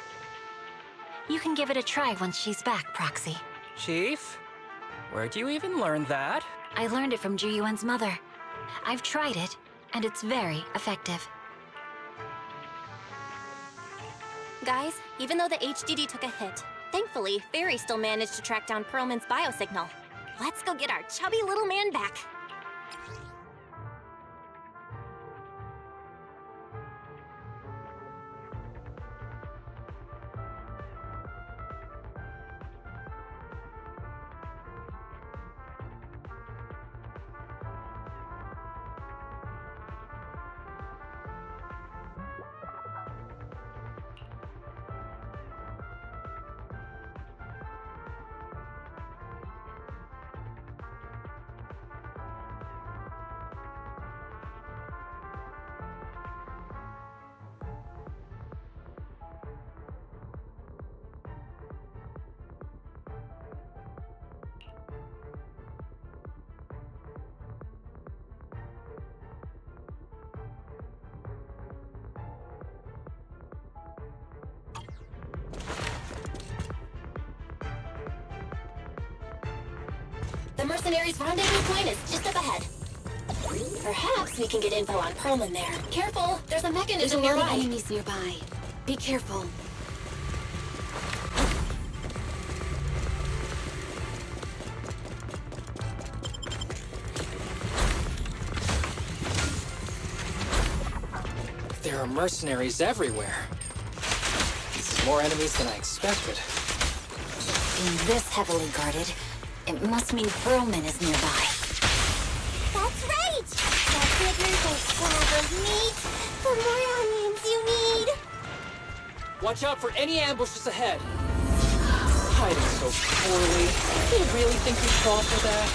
You can give it a try once she's back, Proxy. Chief? Where'd you even learn that? I learned it from Juyuan's mother. I've tried it, and it's very effective. Guys, even though the HDD took a hit, thankfully, Fairy still managed to track down Perlman's biosignal. Let's go get our chubby little man back. mercenaries' rendezvous point is just up ahead. Perhaps we can get info on Perlman there. Careful, there's a mechanism There's a lot nearby. of enemies nearby. Be careful. There are mercenaries everywhere. This is more enemies than I expected. Being this heavily guarded, it must mean Perlman is nearby. That's right! The bigger the slab of meat, the more onions you need. Watch out for any ambushes ahead. Hiding so poorly. Do you really think we fall for that?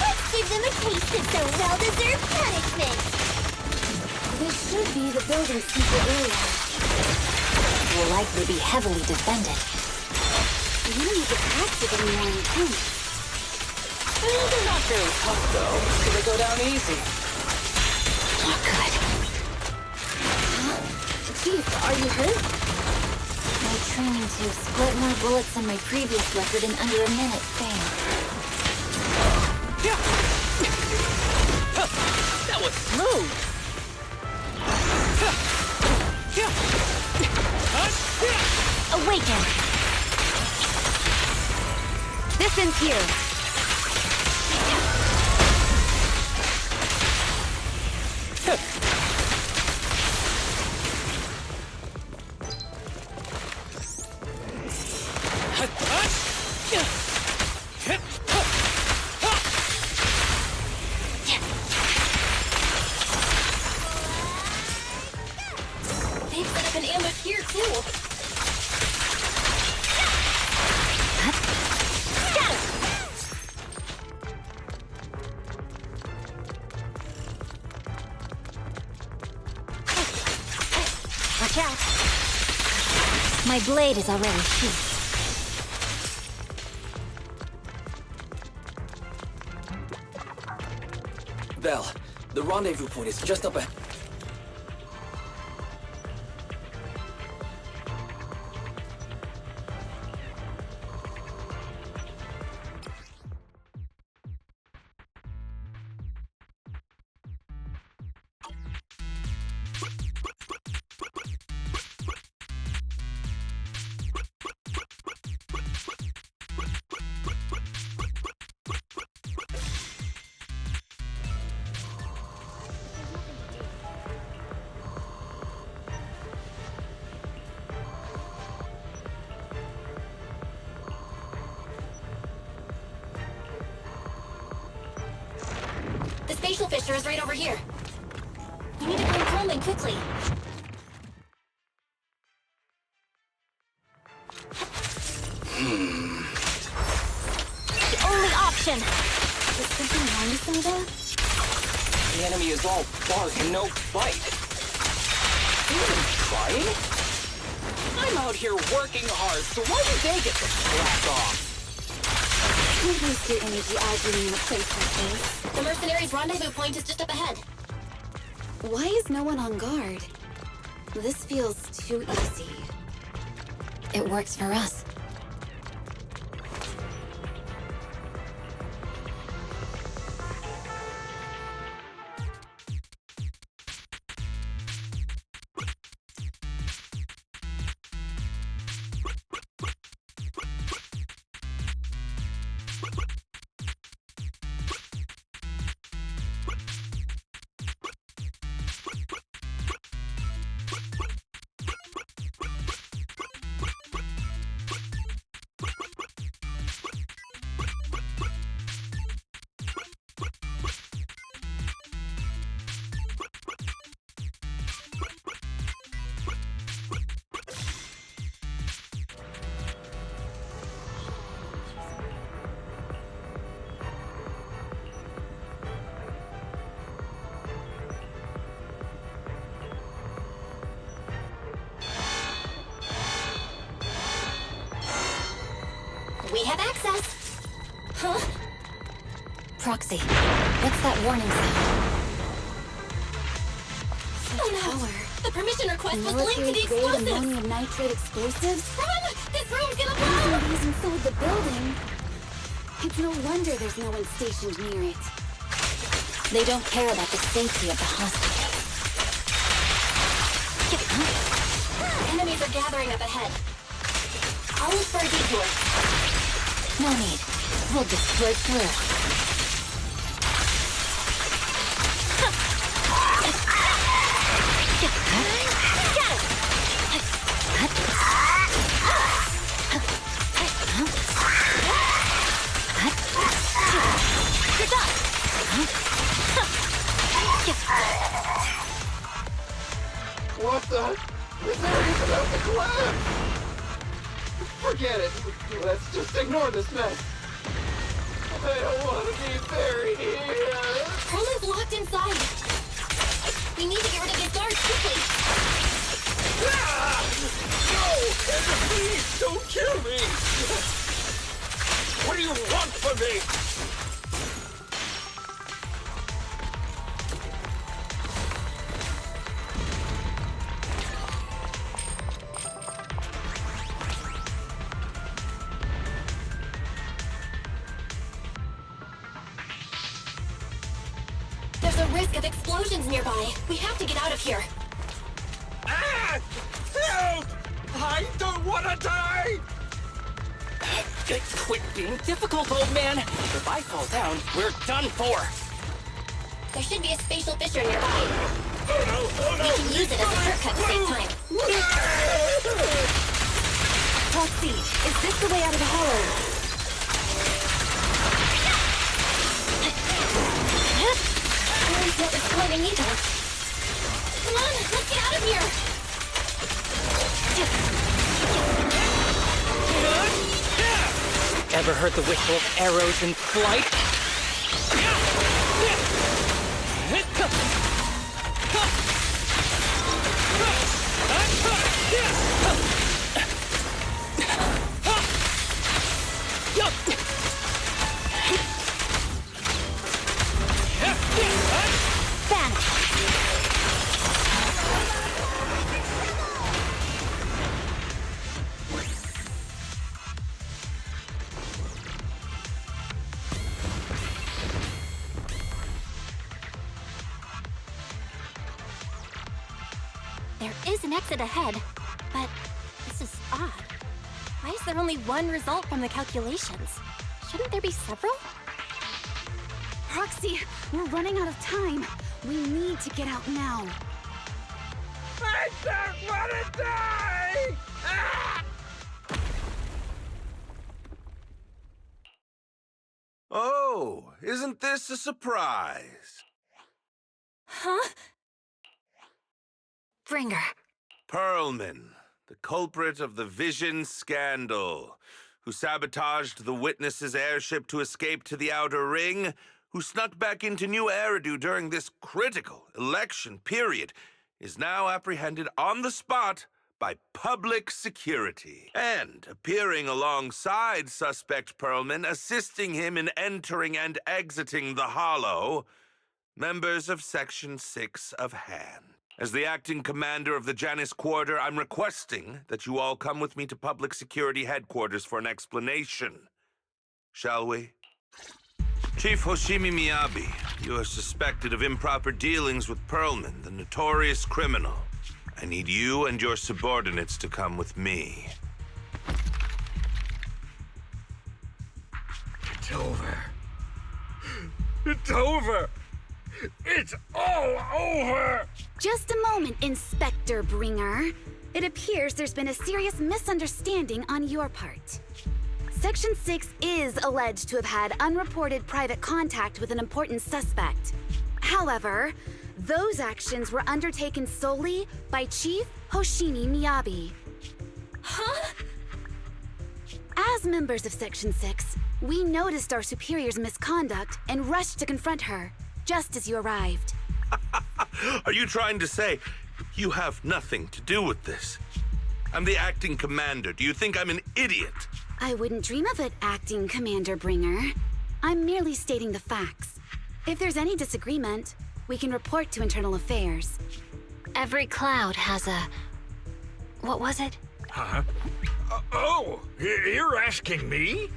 Let's give them a taste of the well-deserved punishment. This should be the building's secret area. It will likely be heavily defended. The enemies are active and more intense. They're not very tough, though, so they go down easy. Not good. Chief, are you hurt? My training to split more bullets than my previous record in under a minute failed. That was smooth! Awaken! This ends here. They've set up an ambush here, too. Watch out! My blade is already sheathed. Belle, the rendezvous point is just up ahead. The spatial fissure is right over here. We need to find Perlman quickly. The only option! Is something wrong with Zelda? The enemy is all bark and no bite. Are you even trying? I'm out here working hard, so why do they get to slack off? Don't waste your energy arguing in a place like this. The mercenaries' rendezvous point is just up ahead. Why is no one on guard? This feels too easy. It works for us. We have access. Huh? Proxy, what's that warning sound? Oh no! The permission request was linked to the Military-grade explosives! ammonium nitrate explosives? Run! This room's gonna Using blow! these inside the building? It's no wonder there's no one stationed near it. They don't care about the safety of the hostages. Enemies are gathering up ahead. I'll look for a detour. No need. We'll just break through. Good job! What the? This area's about to collapse! Forget it. Let's just ignore this mess. I don't want to be buried here. Perlman's locked inside. We need to get rid of his guards quickly. No! Please, don't kill me! What do you want from me? There's a risk of explosions nearby. We have to get out of here. Ah! Help! I don't want to die! Quit being difficult, old man. If I fall down, we're done for. There should be a spatial fissure nearby. Oh no! Oh no! We can use it as a shortcut to save time. Proxy, is this the way out of the hollow? Perlman's not responding either. Come on, let's get out of here! Ever heard the whistle of arrows in flight? There is an exit ahead, but this is odd. Why is there only one result from the calculations? Shouldn't there be several? Proxy, we're running out of time. We need to get out now. I don't want to die! Ah! Oh, isn't this a surprise? Huh? Bringer. Perlman, the culprit of the Vision scandal, who sabotaged the Witness's airship to escape to the Outer Ring, who snuck back into New Eridu during this critical election period, is now apprehended on the spot by public security. And appearing alongside suspect Perlman, assisting him in entering and exiting the Hollow, members of Section 6 of Han. As the acting commander of the Janus Quarter, I'm requesting that you all come with me to Public Security Headquarters for an explanation. Shall we? Chief Hoshimi Miyabi, you are suspected of improper dealings with Perlman, the notorious criminal. I need you and your subordinates to come with me. It's over. It's over! It's all over! Just a moment, Inspector Bringer. It appears there's been a serious misunderstanding on your part. Section 6 is alleged to have had unreported private contact with an important suspect. However, those actions were undertaken solely by Chief Hoshimi Miyabi. Huh? As members of Section 6, we noticed our superior's misconduct and rushed to confront her, just as you arrived. Are you trying to say you have nothing to do with this? I'm the acting commander. Do you think I'm an idiot? I wouldn't dream of it, Acting Commander Bringer. I'm merely stating the facts. If there's any disagreement, we can report to Internal Affairs. Every cloud has a... what was it? Huh? Oh, you're asking me?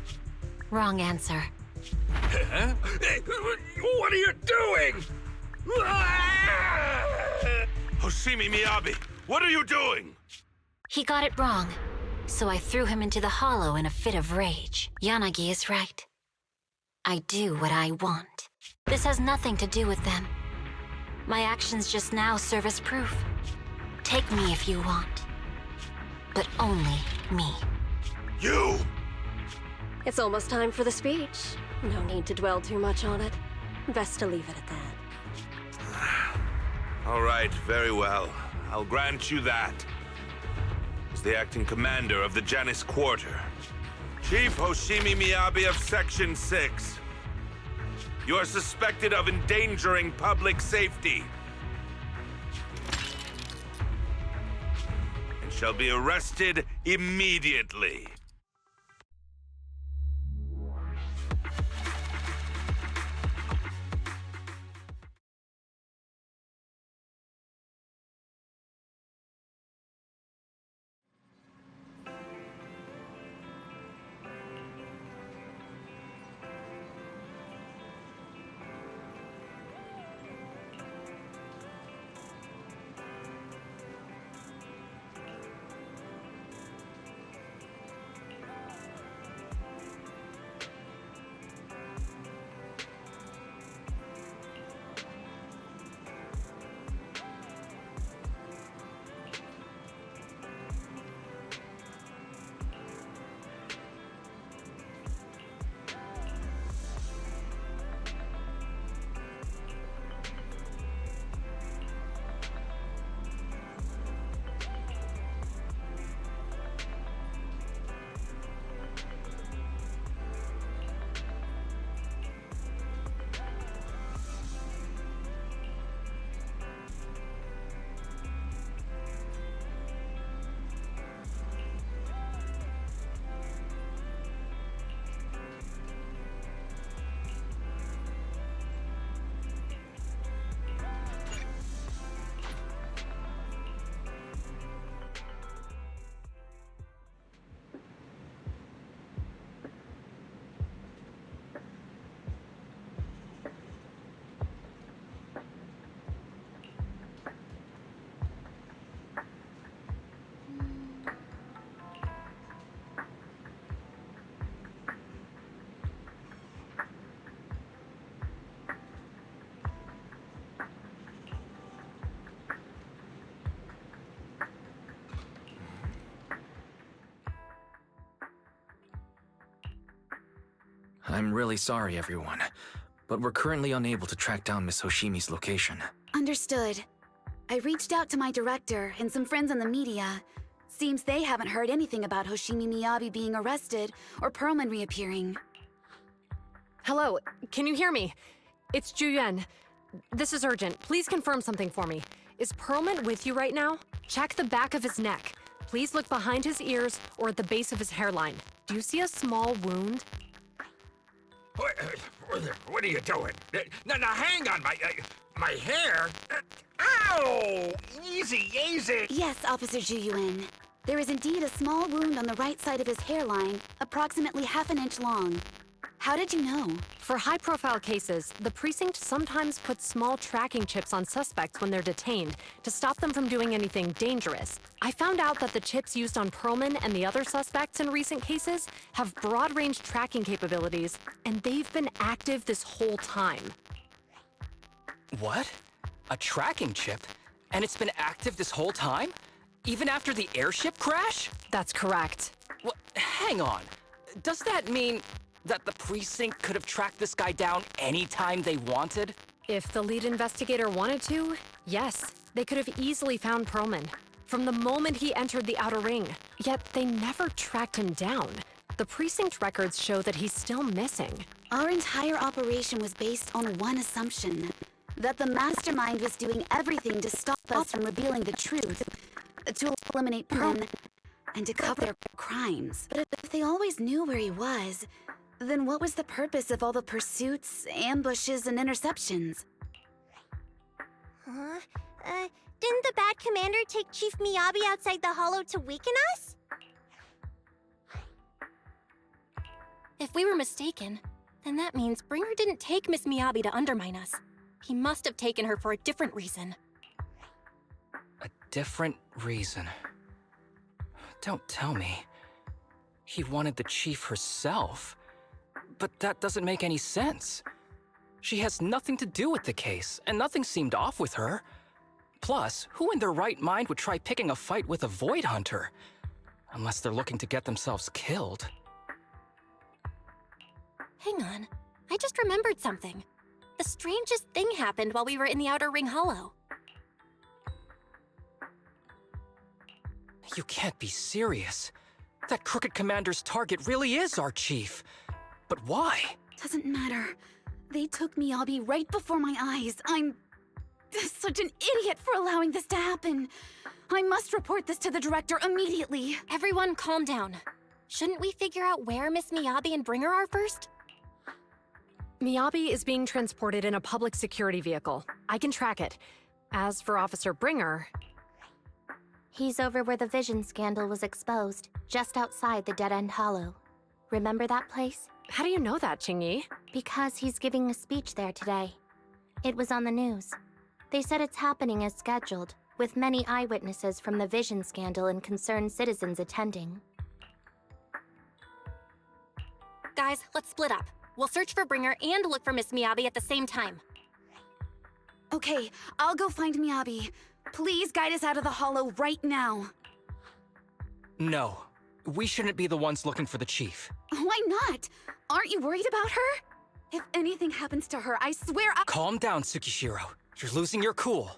Wrong answer. Huh? What are you doing? Hoshimi Miyabi, what are you doing? He got it wrong, so I threw him into the hollow in a fit of rage. Yanagi is right. I do what I want. This has nothing to do with them. My actions just now serve as proof. Take me if you want. But only me. You! It's almost time for the speech. No need to dwell too much on it. Best to leave it at that. All right, very well. I'll grant you that. As the acting commander of the Janus Quarter, Chief Hoshimi Miyabi of Section 6. You are suspected of endangering public safety. And shall be arrested immediately. I'm really sorry, everyone, but we're currently unable to track down Miss Hoshimi's location. Understood. I reached out to my director and some friends in the media. Seems they haven't heard anything about Hoshimi Miyabi being arrested or Perlman reappearing. Hello, can you hear me? It's Juyen. This is urgent. Please confirm something for me. Is Perlman with you right now? Check the back of his neck. Please look behind his ears or at the base of his hairline. Do you see a small wound? What are you doing? Now hang on, my hair? Ow! Easy, easy! Yes, Officer Juyuan. There is indeed a small wound on the right side of his hairline, approximately ½ an inch long. How did you know? For high-profile cases, the precinct sometimes puts small tracking chips on suspects when they're detained to stop them from doing anything dangerous. I found out that the chips used on Perlman and the other suspects in recent cases have broad-range tracking capabilities, and they've been active this whole time. What? A tracking chip? And it's been active this whole time? Even after the airship crash? That's correct. Well, hang on. Does that mean that the precinct could have tracked this guy down anytime they wanted? If the lead investigator wanted to, yes. They could have easily found Perlman from the moment he entered the outer ring. Yet they never tracked him down. The precinct records show that he's still missing. Our entire operation was based on one assumption. That the mastermind was doing everything to stop us from revealing the truth. To eliminate Perlman and to cover their crimes. But if they always knew where he was, then what was the purpose of all the pursuits, ambushes, and interceptions? Huh? Didn't the bad commander take Chief Miyabi outside the hollow to weaken us? If we were mistaken, Then that means Bringer didn't take Miss Miyabi to undermine us. He must have taken her for a different reason. A different reason? Don't tell me. He wanted the chief herself. But that doesn't make any sense. She has nothing to do with the case, and nothing seemed off with her. Plus, who in their right mind would try picking a fight with a Void Hunter? Unless they're looking to get themselves killed. Hang on, I just remembered something. The strangest thing happened while we were in the Outer Ring Hollow. You can't be serious. That crooked commander's target really is our chief. But why? Doesn't matter. They took Miyabi right before my eyes. I'm such an idiot for allowing this to happen. I must report this to the director immediately. Everyone calm down. Shouldn't we figure out where Miss Miyabi and Bringer are first? Miyabi is being transported in a public security vehicle. I can track it. As for Officer Bringer... He's over where the vision scandal was exposed, just outside the Dead End Hollow. Remember that place? How do you know that, Qingyi? Because he's giving a speech there today. It was on the news. They said it's happening as scheduled, with many eyewitnesses from the vision scandal and concerned citizens attending. Guys, let's split up. We'll search for Bringer and look for Miss Miyabi at the same time. Okay, I'll go find Miyabi. Please guide us out of the hollow right now. No. We shouldn't be the ones looking for the chief. Why not? Aren't you worried about her? If anything happens to her, I swear I— Calm down, Tsukishiro. You're losing your cool.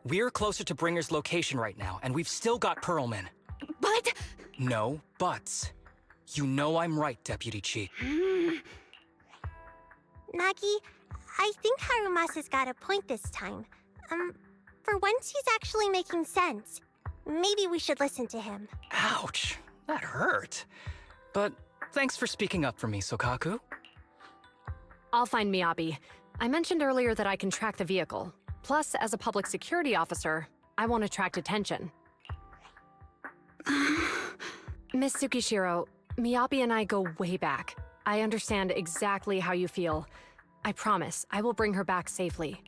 We're closer to Bringer's location right now, and we've still got Pearlman. But— No buts. You know I'm right, Deputy Chief. Nagi, I think Harumasa's got a point this time. For once he's actually making sense. Maybe we should listen to him. Ouch. That hurt. But thanks for speaking up for me, Sokaku. I'll find Miyabi. I mentioned earlier that I can track the vehicle. Plus, as a public security officer, I won't attract attention. Miss Tsukishiro, Miyabi and I go way back. I understand exactly how you feel. I promise, I will bring her back safely.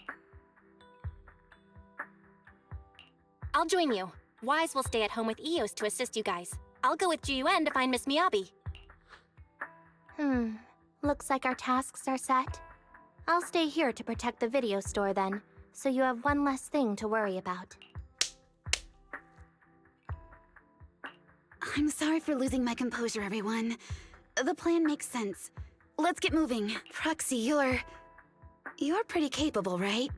I'll join you. Wise will stay at home with Eos to assist you guys. I'll go with Jiyuen to find Miss Miyabi. Looks like our tasks are set. I'll stay here to protect the video store then, so you have one less thing to worry about. I'm sorry for losing my composure, everyone. The plan makes sense. Let's get moving. Proxy, you're pretty capable, right?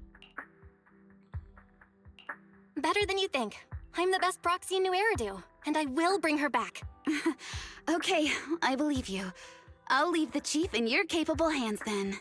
Better than you think. I'm the best proxy in New Eridu, and I will bring her back. Okay, I believe you. I'll leave the chief in your capable hands then.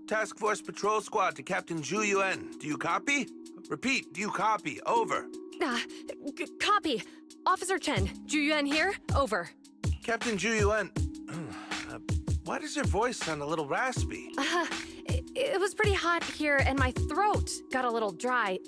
Task Force Patrol Squad to Captain Zhu Yuan. Do you copy? Repeat, do you copy? Over. Copy. Officer Chen, Juyuan here. Over. Captain Zhu Yuan, why does your voice sound a little raspy? It was pretty hot here, and my throat got a little dry.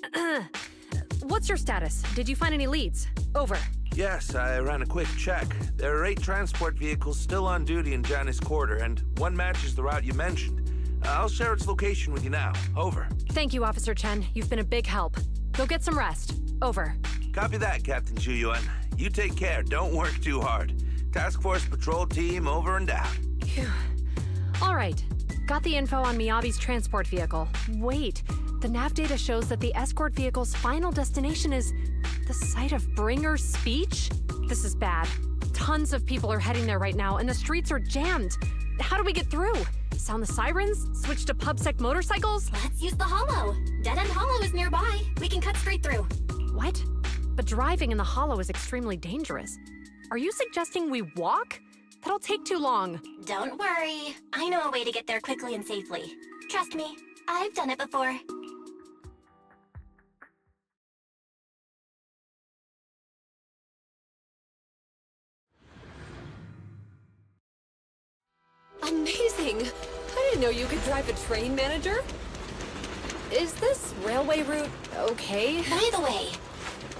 What's your status? Did you find any leads? Over. Yes, I ran a quick check. There are 8 transport vehicles still on duty in Janus Quarter, and one matches the route you mentioned. I'll share its location with you now. Over. Thank you, Officer Chen. You've been a big help. Go get some rest. Over. Copy that, Captain Chuyuan. You take care. Don't work too hard. Task Force Patrol Team over and out. Phew. All right. Got the info on Miyabi's transport vehicle. Wait. The nav data shows that the escort vehicle's final destination is the site of Bringer's speech? This is bad. Tons of people are heading there right now, and the streets are jammed. How do we get through? Sound the sirens? Switch to PubSec motorcycles? Let's use the hollow. Dead End Hollow is nearby. We can cut straight through. What? But driving in the hollow is extremely dangerous. Are you suggesting we walk? That'll take too long. Don't worry. I know a way to get there quickly and safely. Trust me, I've done it before. Amazing! I didn't know you could drive a train, manager. Is this railway route okay? By the way,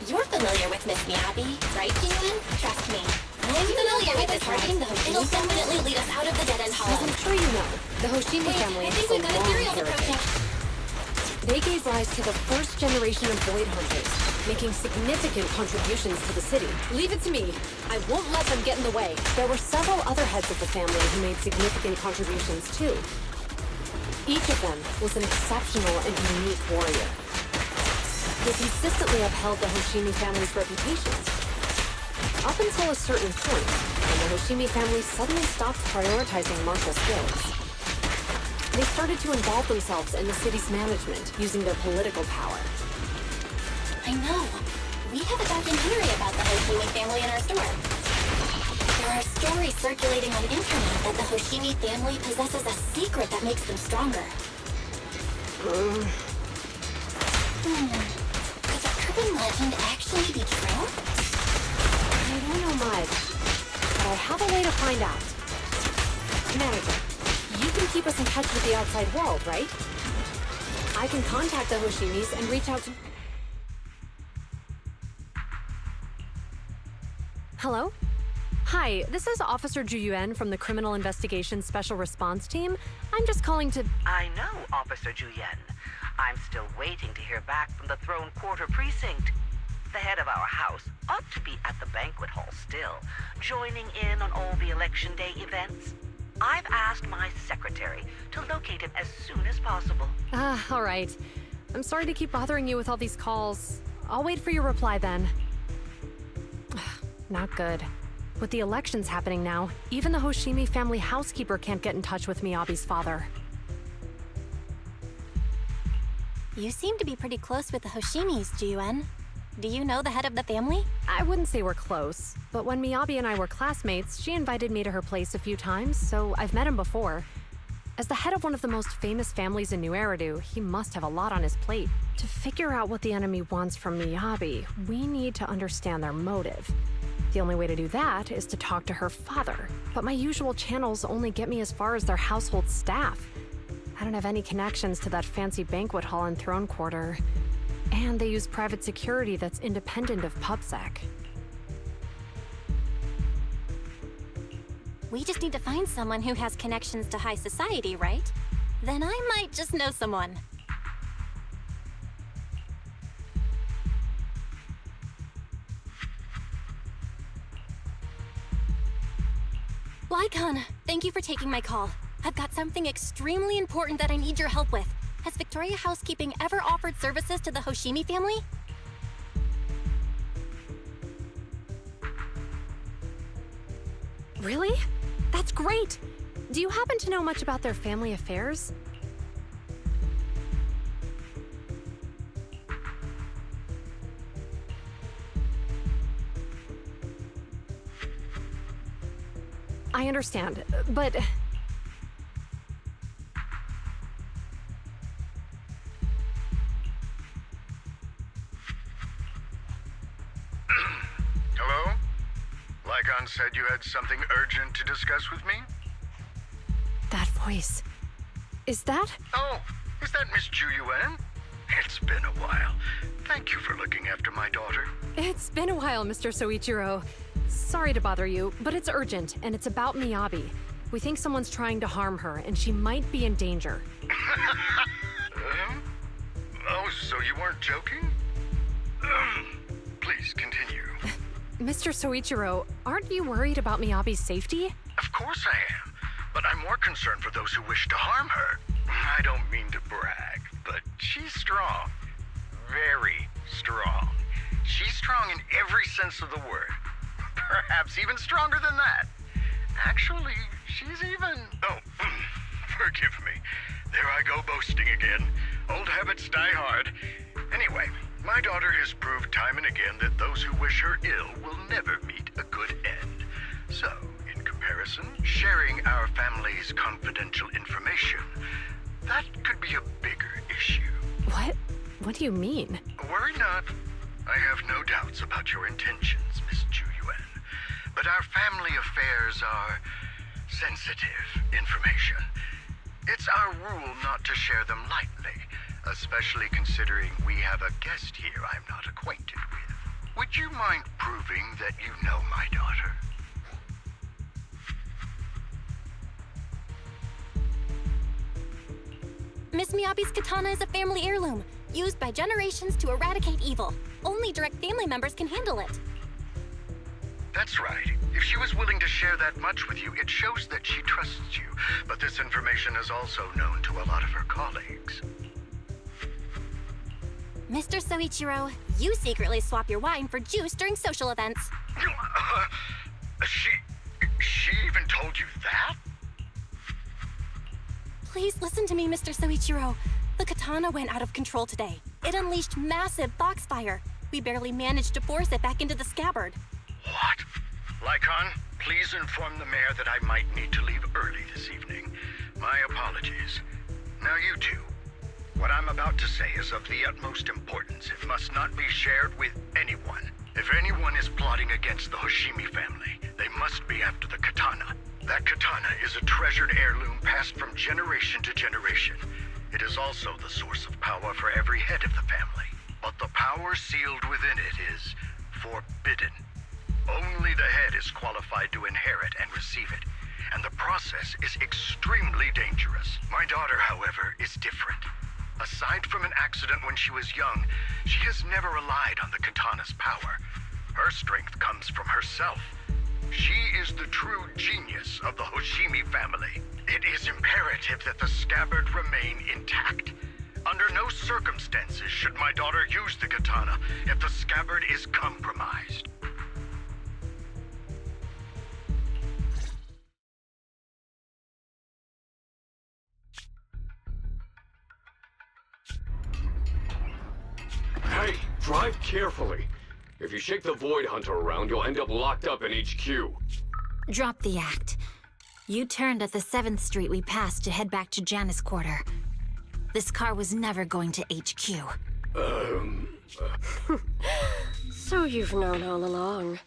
you're familiar with Miss Miyabi, right, Jingwen? Trust me. I'm familiar with this ride. It'll definitely lead us out of the Dead End Hollow. As I'm sure you know, the Hoshimi family I has think a we've got a theory on the long heritage. project. They gave rise to the first generation of Void Hunters, making significant contributions to the city. Leave it to me. I won't let them get in the way. There were several other heads of the family who made significant contributions too. Each of them was an exceptional and unique warrior. They consistently upheld the Hoshimi family's reputations. Up until a certain point, when the Hoshimi family suddenly stopped prioritizing martial skills. They started to involve themselves in the city's management, using their political power. I know. We have a documentary about the Hoshimi family in our store. There are stories circulating on the internet that the Hoshimi family possesses a secret that makes them stronger. Could the urban legend actually be true? I don't know much, but I have a way to find out. Manager, you can keep us in touch with the outside world, right? I can contact the Hoshimis and reach out to... Hello? Hi, this is Officer Juyuan from the Criminal Investigations Special Response Team. I'm just calling to... I know, Officer Juyen. I'm still waiting to hear back from the Throne Quarter Precinct. The head of our house ought to be at the banquet hall still, joining in on all the Election Day events. I've asked my secretary to locate him as soon as possible. All right. I'm sorry to keep bothering you with all these calls. I'll wait for your reply then. Not good. With the elections happening now, even the Hoshimi family housekeeper can't get in touch with Miyabi's father. You seem to be pretty close with the Hoshimis, Jiyuan. Do you know the head of the family? I wouldn't say we're close, but when Miyabi and I were classmates, she invited me to her place a few times, so I've met him before. As the head of one of the most famous families in New Eridu, he must have a lot on his plate. To figure out what the enemy wants from Miyabi, we need to understand their motive. The only way to do that is to talk to her father, but my usual channels only get me as far as their household staff. I don't have any connections to that fancy banquet hall in Throne Quarter. And they use private security that's independent of PubSec. We just need to find someone who has connections to high society, right? Then I might just know someone. Lycon, thank you for taking my call. I've got something extremely important that I need your help with. Has Victoria Housekeeping ever offered services to the Hoshimi family? Really? That's great! Do you happen to know much about their family affairs? I understand, but... Hello? Lycon said you had something urgent to discuss with me? That voice... Is that... Oh, is that Miss Ju Yuan? It's been a while. Thank you for looking after my daughter. It's been a while, Mr. Soichiro. Sorry to bother you, but it's urgent, and it's about Miyabi. We think someone's trying to harm her, and she might be in danger. Oh, so you weren't joking? Please continue. Mr. Soichiro, aren't you worried about Miyabi's safety? Of course I am, but I'm more concerned for those who wish to harm her. I don't mean to brag, but she's strong. Very strong. She's strong in every sense of the word. Perhaps even stronger than that. Actually, she's even... Oh, forgive me. There I go boasting again. Old habits die hard. Anyway, my daughter has proved time and again that those who wish her ill will never meet a good end. So, in comparison, sharing our family's confidential information, that could be a bigger issue. What? What do you mean? Worry not. I have no doubts about your intentions, Miss Ju-Yuan. But our family affairs are sensitive information. It's our rule not to share them lightly, especially considering we have a guest here I'm not acquainted with. Would you mind proving that you know my daughter? Miss Miyabi's katana is a family heirloom, used by generations to eradicate evil. Only direct family members can handle it. That's right. If she was willing to share that much with you, it shows that she trusts you. But this information is also known to a lot of her colleagues. Mr. Soichiro, you secretly swap your wine for juice during social events. She even told you that? Please listen to me, Mr. Soichiro. The katana went out of control today. It unleashed massive foxfire. We barely managed to force it back into the scabbard. What? Lycon, please inform the mayor that I might need to leave early this evening. My apologies. Now you two. What I'm about to say is of the utmost importance. It must not be shared with anyone. If anyone is plotting against the Hoshimi family, they must be after the katana. That katana is a treasured heirloom passed from generation to generation. It is also the source of power for every head of the family. But the power sealed within it is forbidden. Only the head is qualified to inherit and receive it, and the process is extremely dangerous. My daughter, however, is different. Aside from an accident when she was young, she has never relied on the katana's power. Her strength comes from herself. She is the true genius of the Hoshimi family. It is imperative that the scabbard remain intact. Under no circumstances should my daughter use the katana if the scabbard is compromised. Hey, drive carefully. If you shake the Void Hunter around, you'll end up locked up in HQ. Drop the act. You turned at the 7th Street we passed to head back to Janus Quarter. This car was never going to HQ. So you've known all along.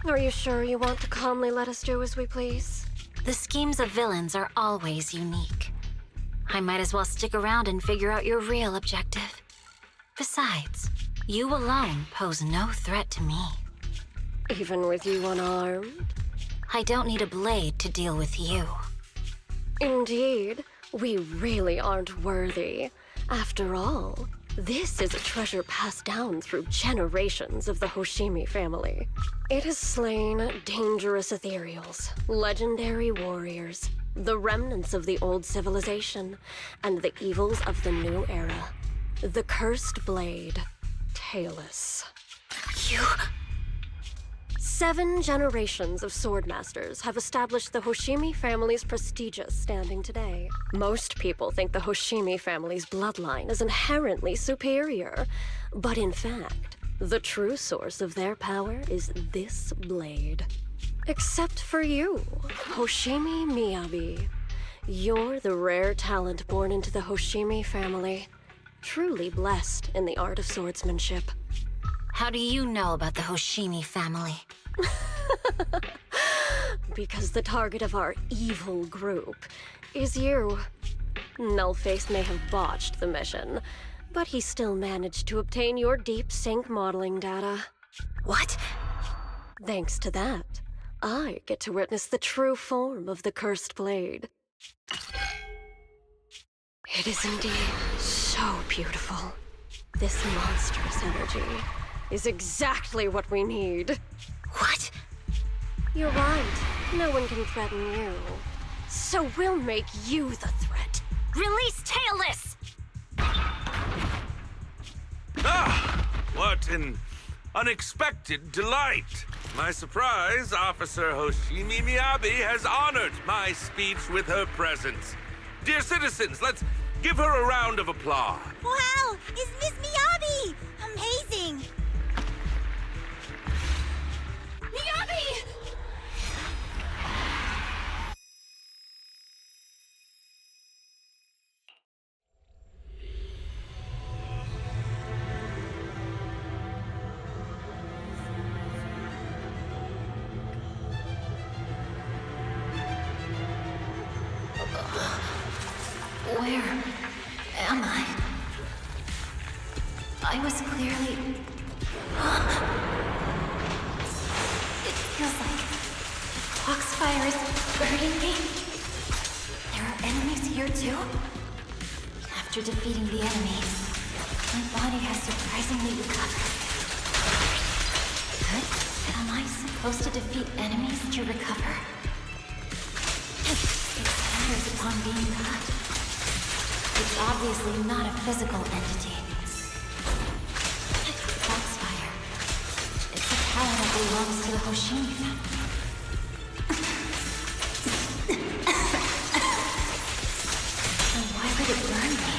Are you sure you want to calmly let us do as we please? The schemes of villains are always unique. I might as well stick around and figure out your real objective. Besides, you alone pose no threat to me. Even with you unarmed? I don't need a blade to deal with you. Indeed, we really aren't worthy. After all, this is a treasure passed down through generations of the Hoshimi family. It has slain dangerous ethereals, legendary warriors, the remnants of the old civilization, and the evils of the new era. The cursed blade, Talus. You... 7 generations of swordmasters have established the Hoshimi family's prestigious standing today. Most people think the Hoshimi family's bloodline is inherently superior, but in fact, the true source of their power is this blade. Except for you, Hoshimi Miyabi. You're the rare talent born into the Hoshimi family, truly blessed in the art of swordsmanship. How do you know about the Hoshimi family? Because the target of our evil group is you. Nullface may have botched the mission, But he still managed to obtain your deep sync modeling data. What? Thanks to that, I get to witness the true form of the cursed blade. It is indeed so beautiful. This monstrous energy is exactly what we need. What? You're right. No one can threaten you. So we'll make you the threat. Release Tailless! Ah! What an unexpected delight! My surprise, Officer Hoshimi Miyabi has honored my speech with her presence. Dear citizens, let's give her a round of applause. Wow! It's Miss Miyabi! Amazing! Miyabi! Where am I? I was clearly... It feels like Foxfire is burning me. There are enemies here too? After defeating the enemy, my body has surprisingly recovered. Am I supposed to defeat enemies to recover? It matters upon being caught. It's obviously not a physical entity. Foxfire. It's a power that belongs to the Hoshimi family. And why would it burn me?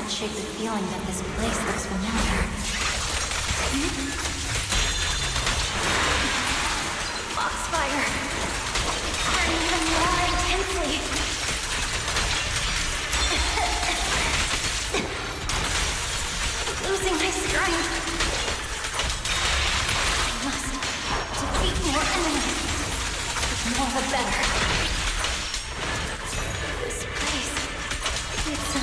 Shake the feeling that this place looks familiar. Foxfire! Burn even more intensely! Losing my strength! I must defeat more enemies. The more the better. This place... it's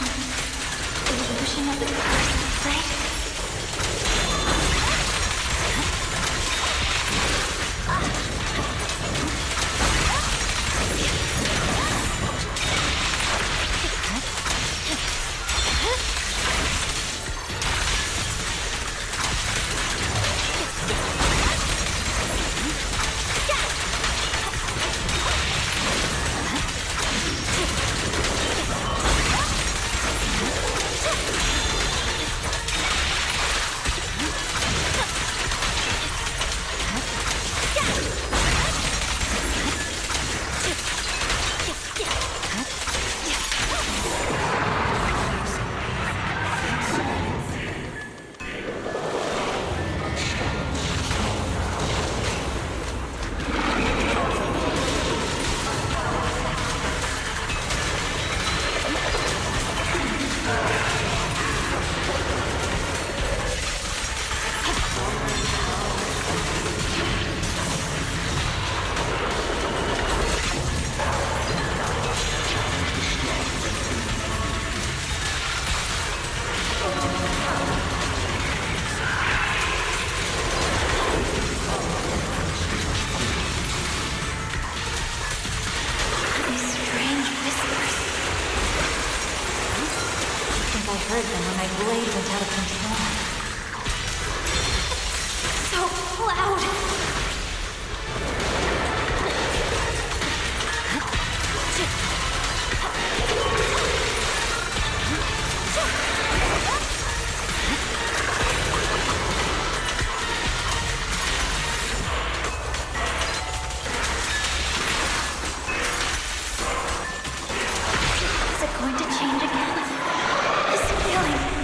illusion of the curse, right? I heard them when my blade went out of control. So loud! Is it going to change again? This feeling...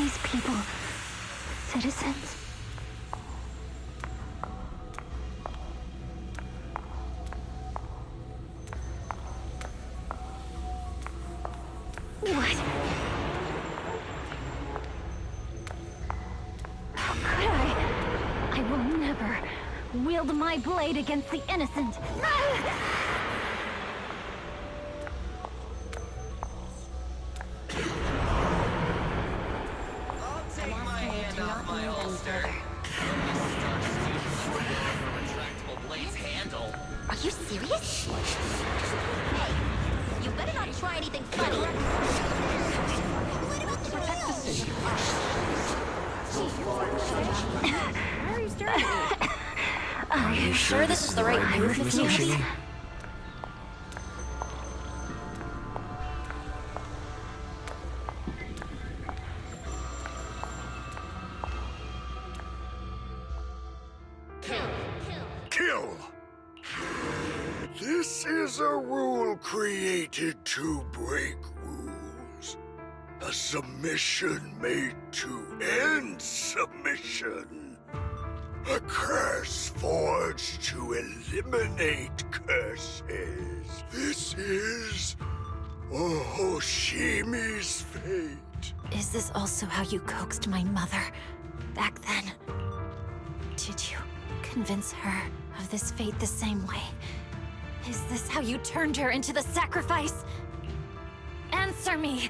these people citizens? What? How could I? I will never wield my blade against the innocent. I'll take my hand off my holster. Retractable blade's handle. Are you serious? Hey, you better not try anything funny. Protect the city. Why are you staring at me? Are you sure this is the right move, Miss Yoshi? Kill! This is a rule created to break rules. A submission made to end submission. A curse forged to eliminate curses. This is Hoshimi's fate. Is this also how you coaxed my mother back then? Did you convince her of this fate the same way? Is this how you turned her into the sacrifice? Answer me!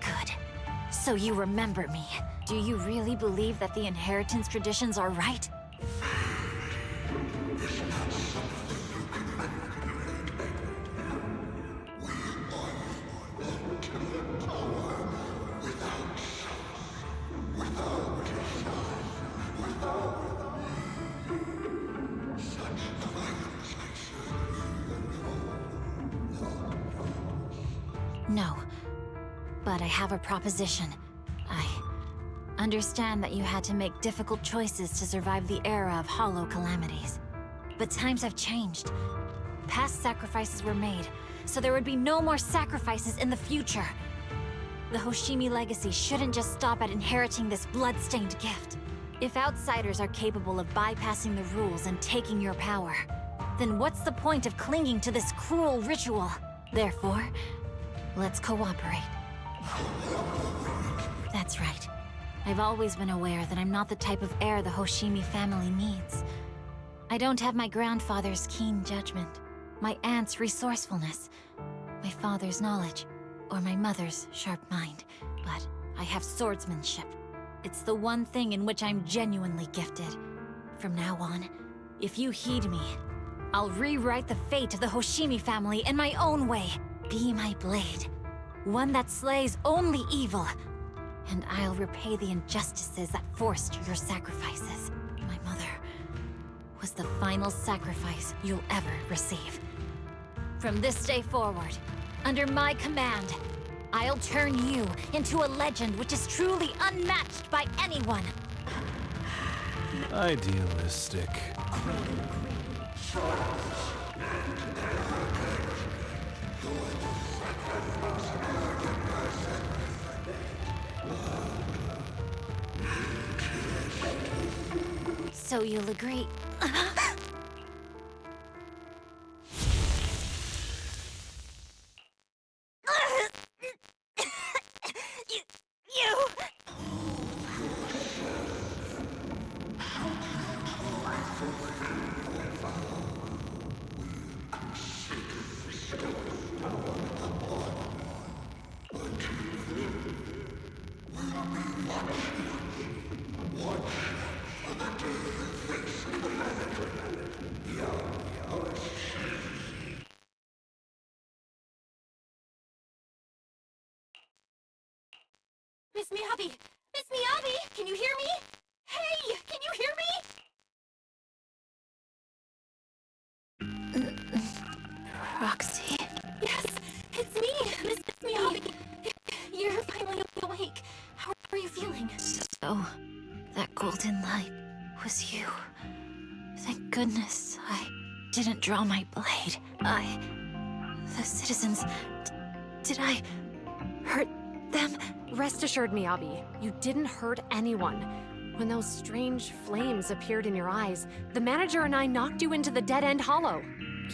Good. So you remember me. Do you really believe that the inheritance traditions are right? No. But I have a proposition. I understand that you had to make difficult choices to survive the era of hollow calamities. But times have changed. Past sacrifices were made, so there would be no more sacrifices in the future. The Hoshimi legacy shouldn't just stop at inheriting this blood-stained gift. If outsiders are capable of bypassing the rules and taking your power, then what's the point of clinging to this cruel ritual? Therefore, let's cooperate. That's right. I've always been aware that I'm not the type of heir the Hoshimi family needs. I don't have my grandfather's keen judgment, my aunt's resourcefulness, my father's knowledge, or my mother's sharp mind, but I have swordsmanship. It's the one thing in which I'm genuinely gifted. From now on, if you heed me, I'll rewrite the fate of the Hoshimi family in my own way. Be my blade, one that slays only evil, and I'll repay the injustices that forced your sacrifices. My mother was the final sacrifice you'll ever receive. From this day forward, under my command, I'll turn you into a legend which is truly unmatched by anyone. Idealistic. So you'll agree. Miss Miyabi! Miss Miyabi! Can you hear me? Hey! Can you hear me? Roxy? Yes! It's me! Miss Miyabi! You're finally awake. How are you feeling? So, that golden light was you. Thank goodness didn't draw my blade. The citizens... Did I hurt them? Rest assured, Miyabi, you didn't hurt anyone. When those strange flames appeared in your eyes, the manager and I knocked you into the dead-end hollow.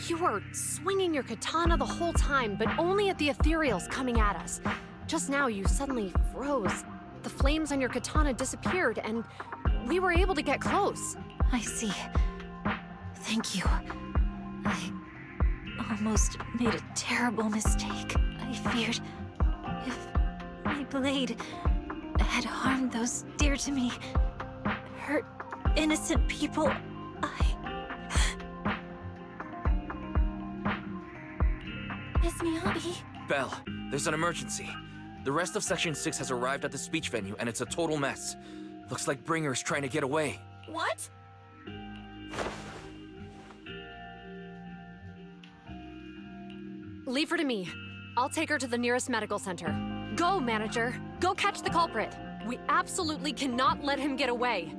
You were swinging your katana the whole time, but only at the ethereals coming at us. Just now, you suddenly froze. The flames on your katana disappeared, and we were able to get close. I see. Thank you. I almost made a terrible mistake. I feared if my blade had harmed those dear to me, hurt innocent people, Miss Miyabi? Belle, there's an emergency. The rest of Section 6 has arrived at the speech venue, and it's a total mess. Looks like Bringer's trying to get away. What? Leave her to me. I'll take her to the nearest medical center. Go, manager. Go catch the culprit. We absolutely cannot let him get away.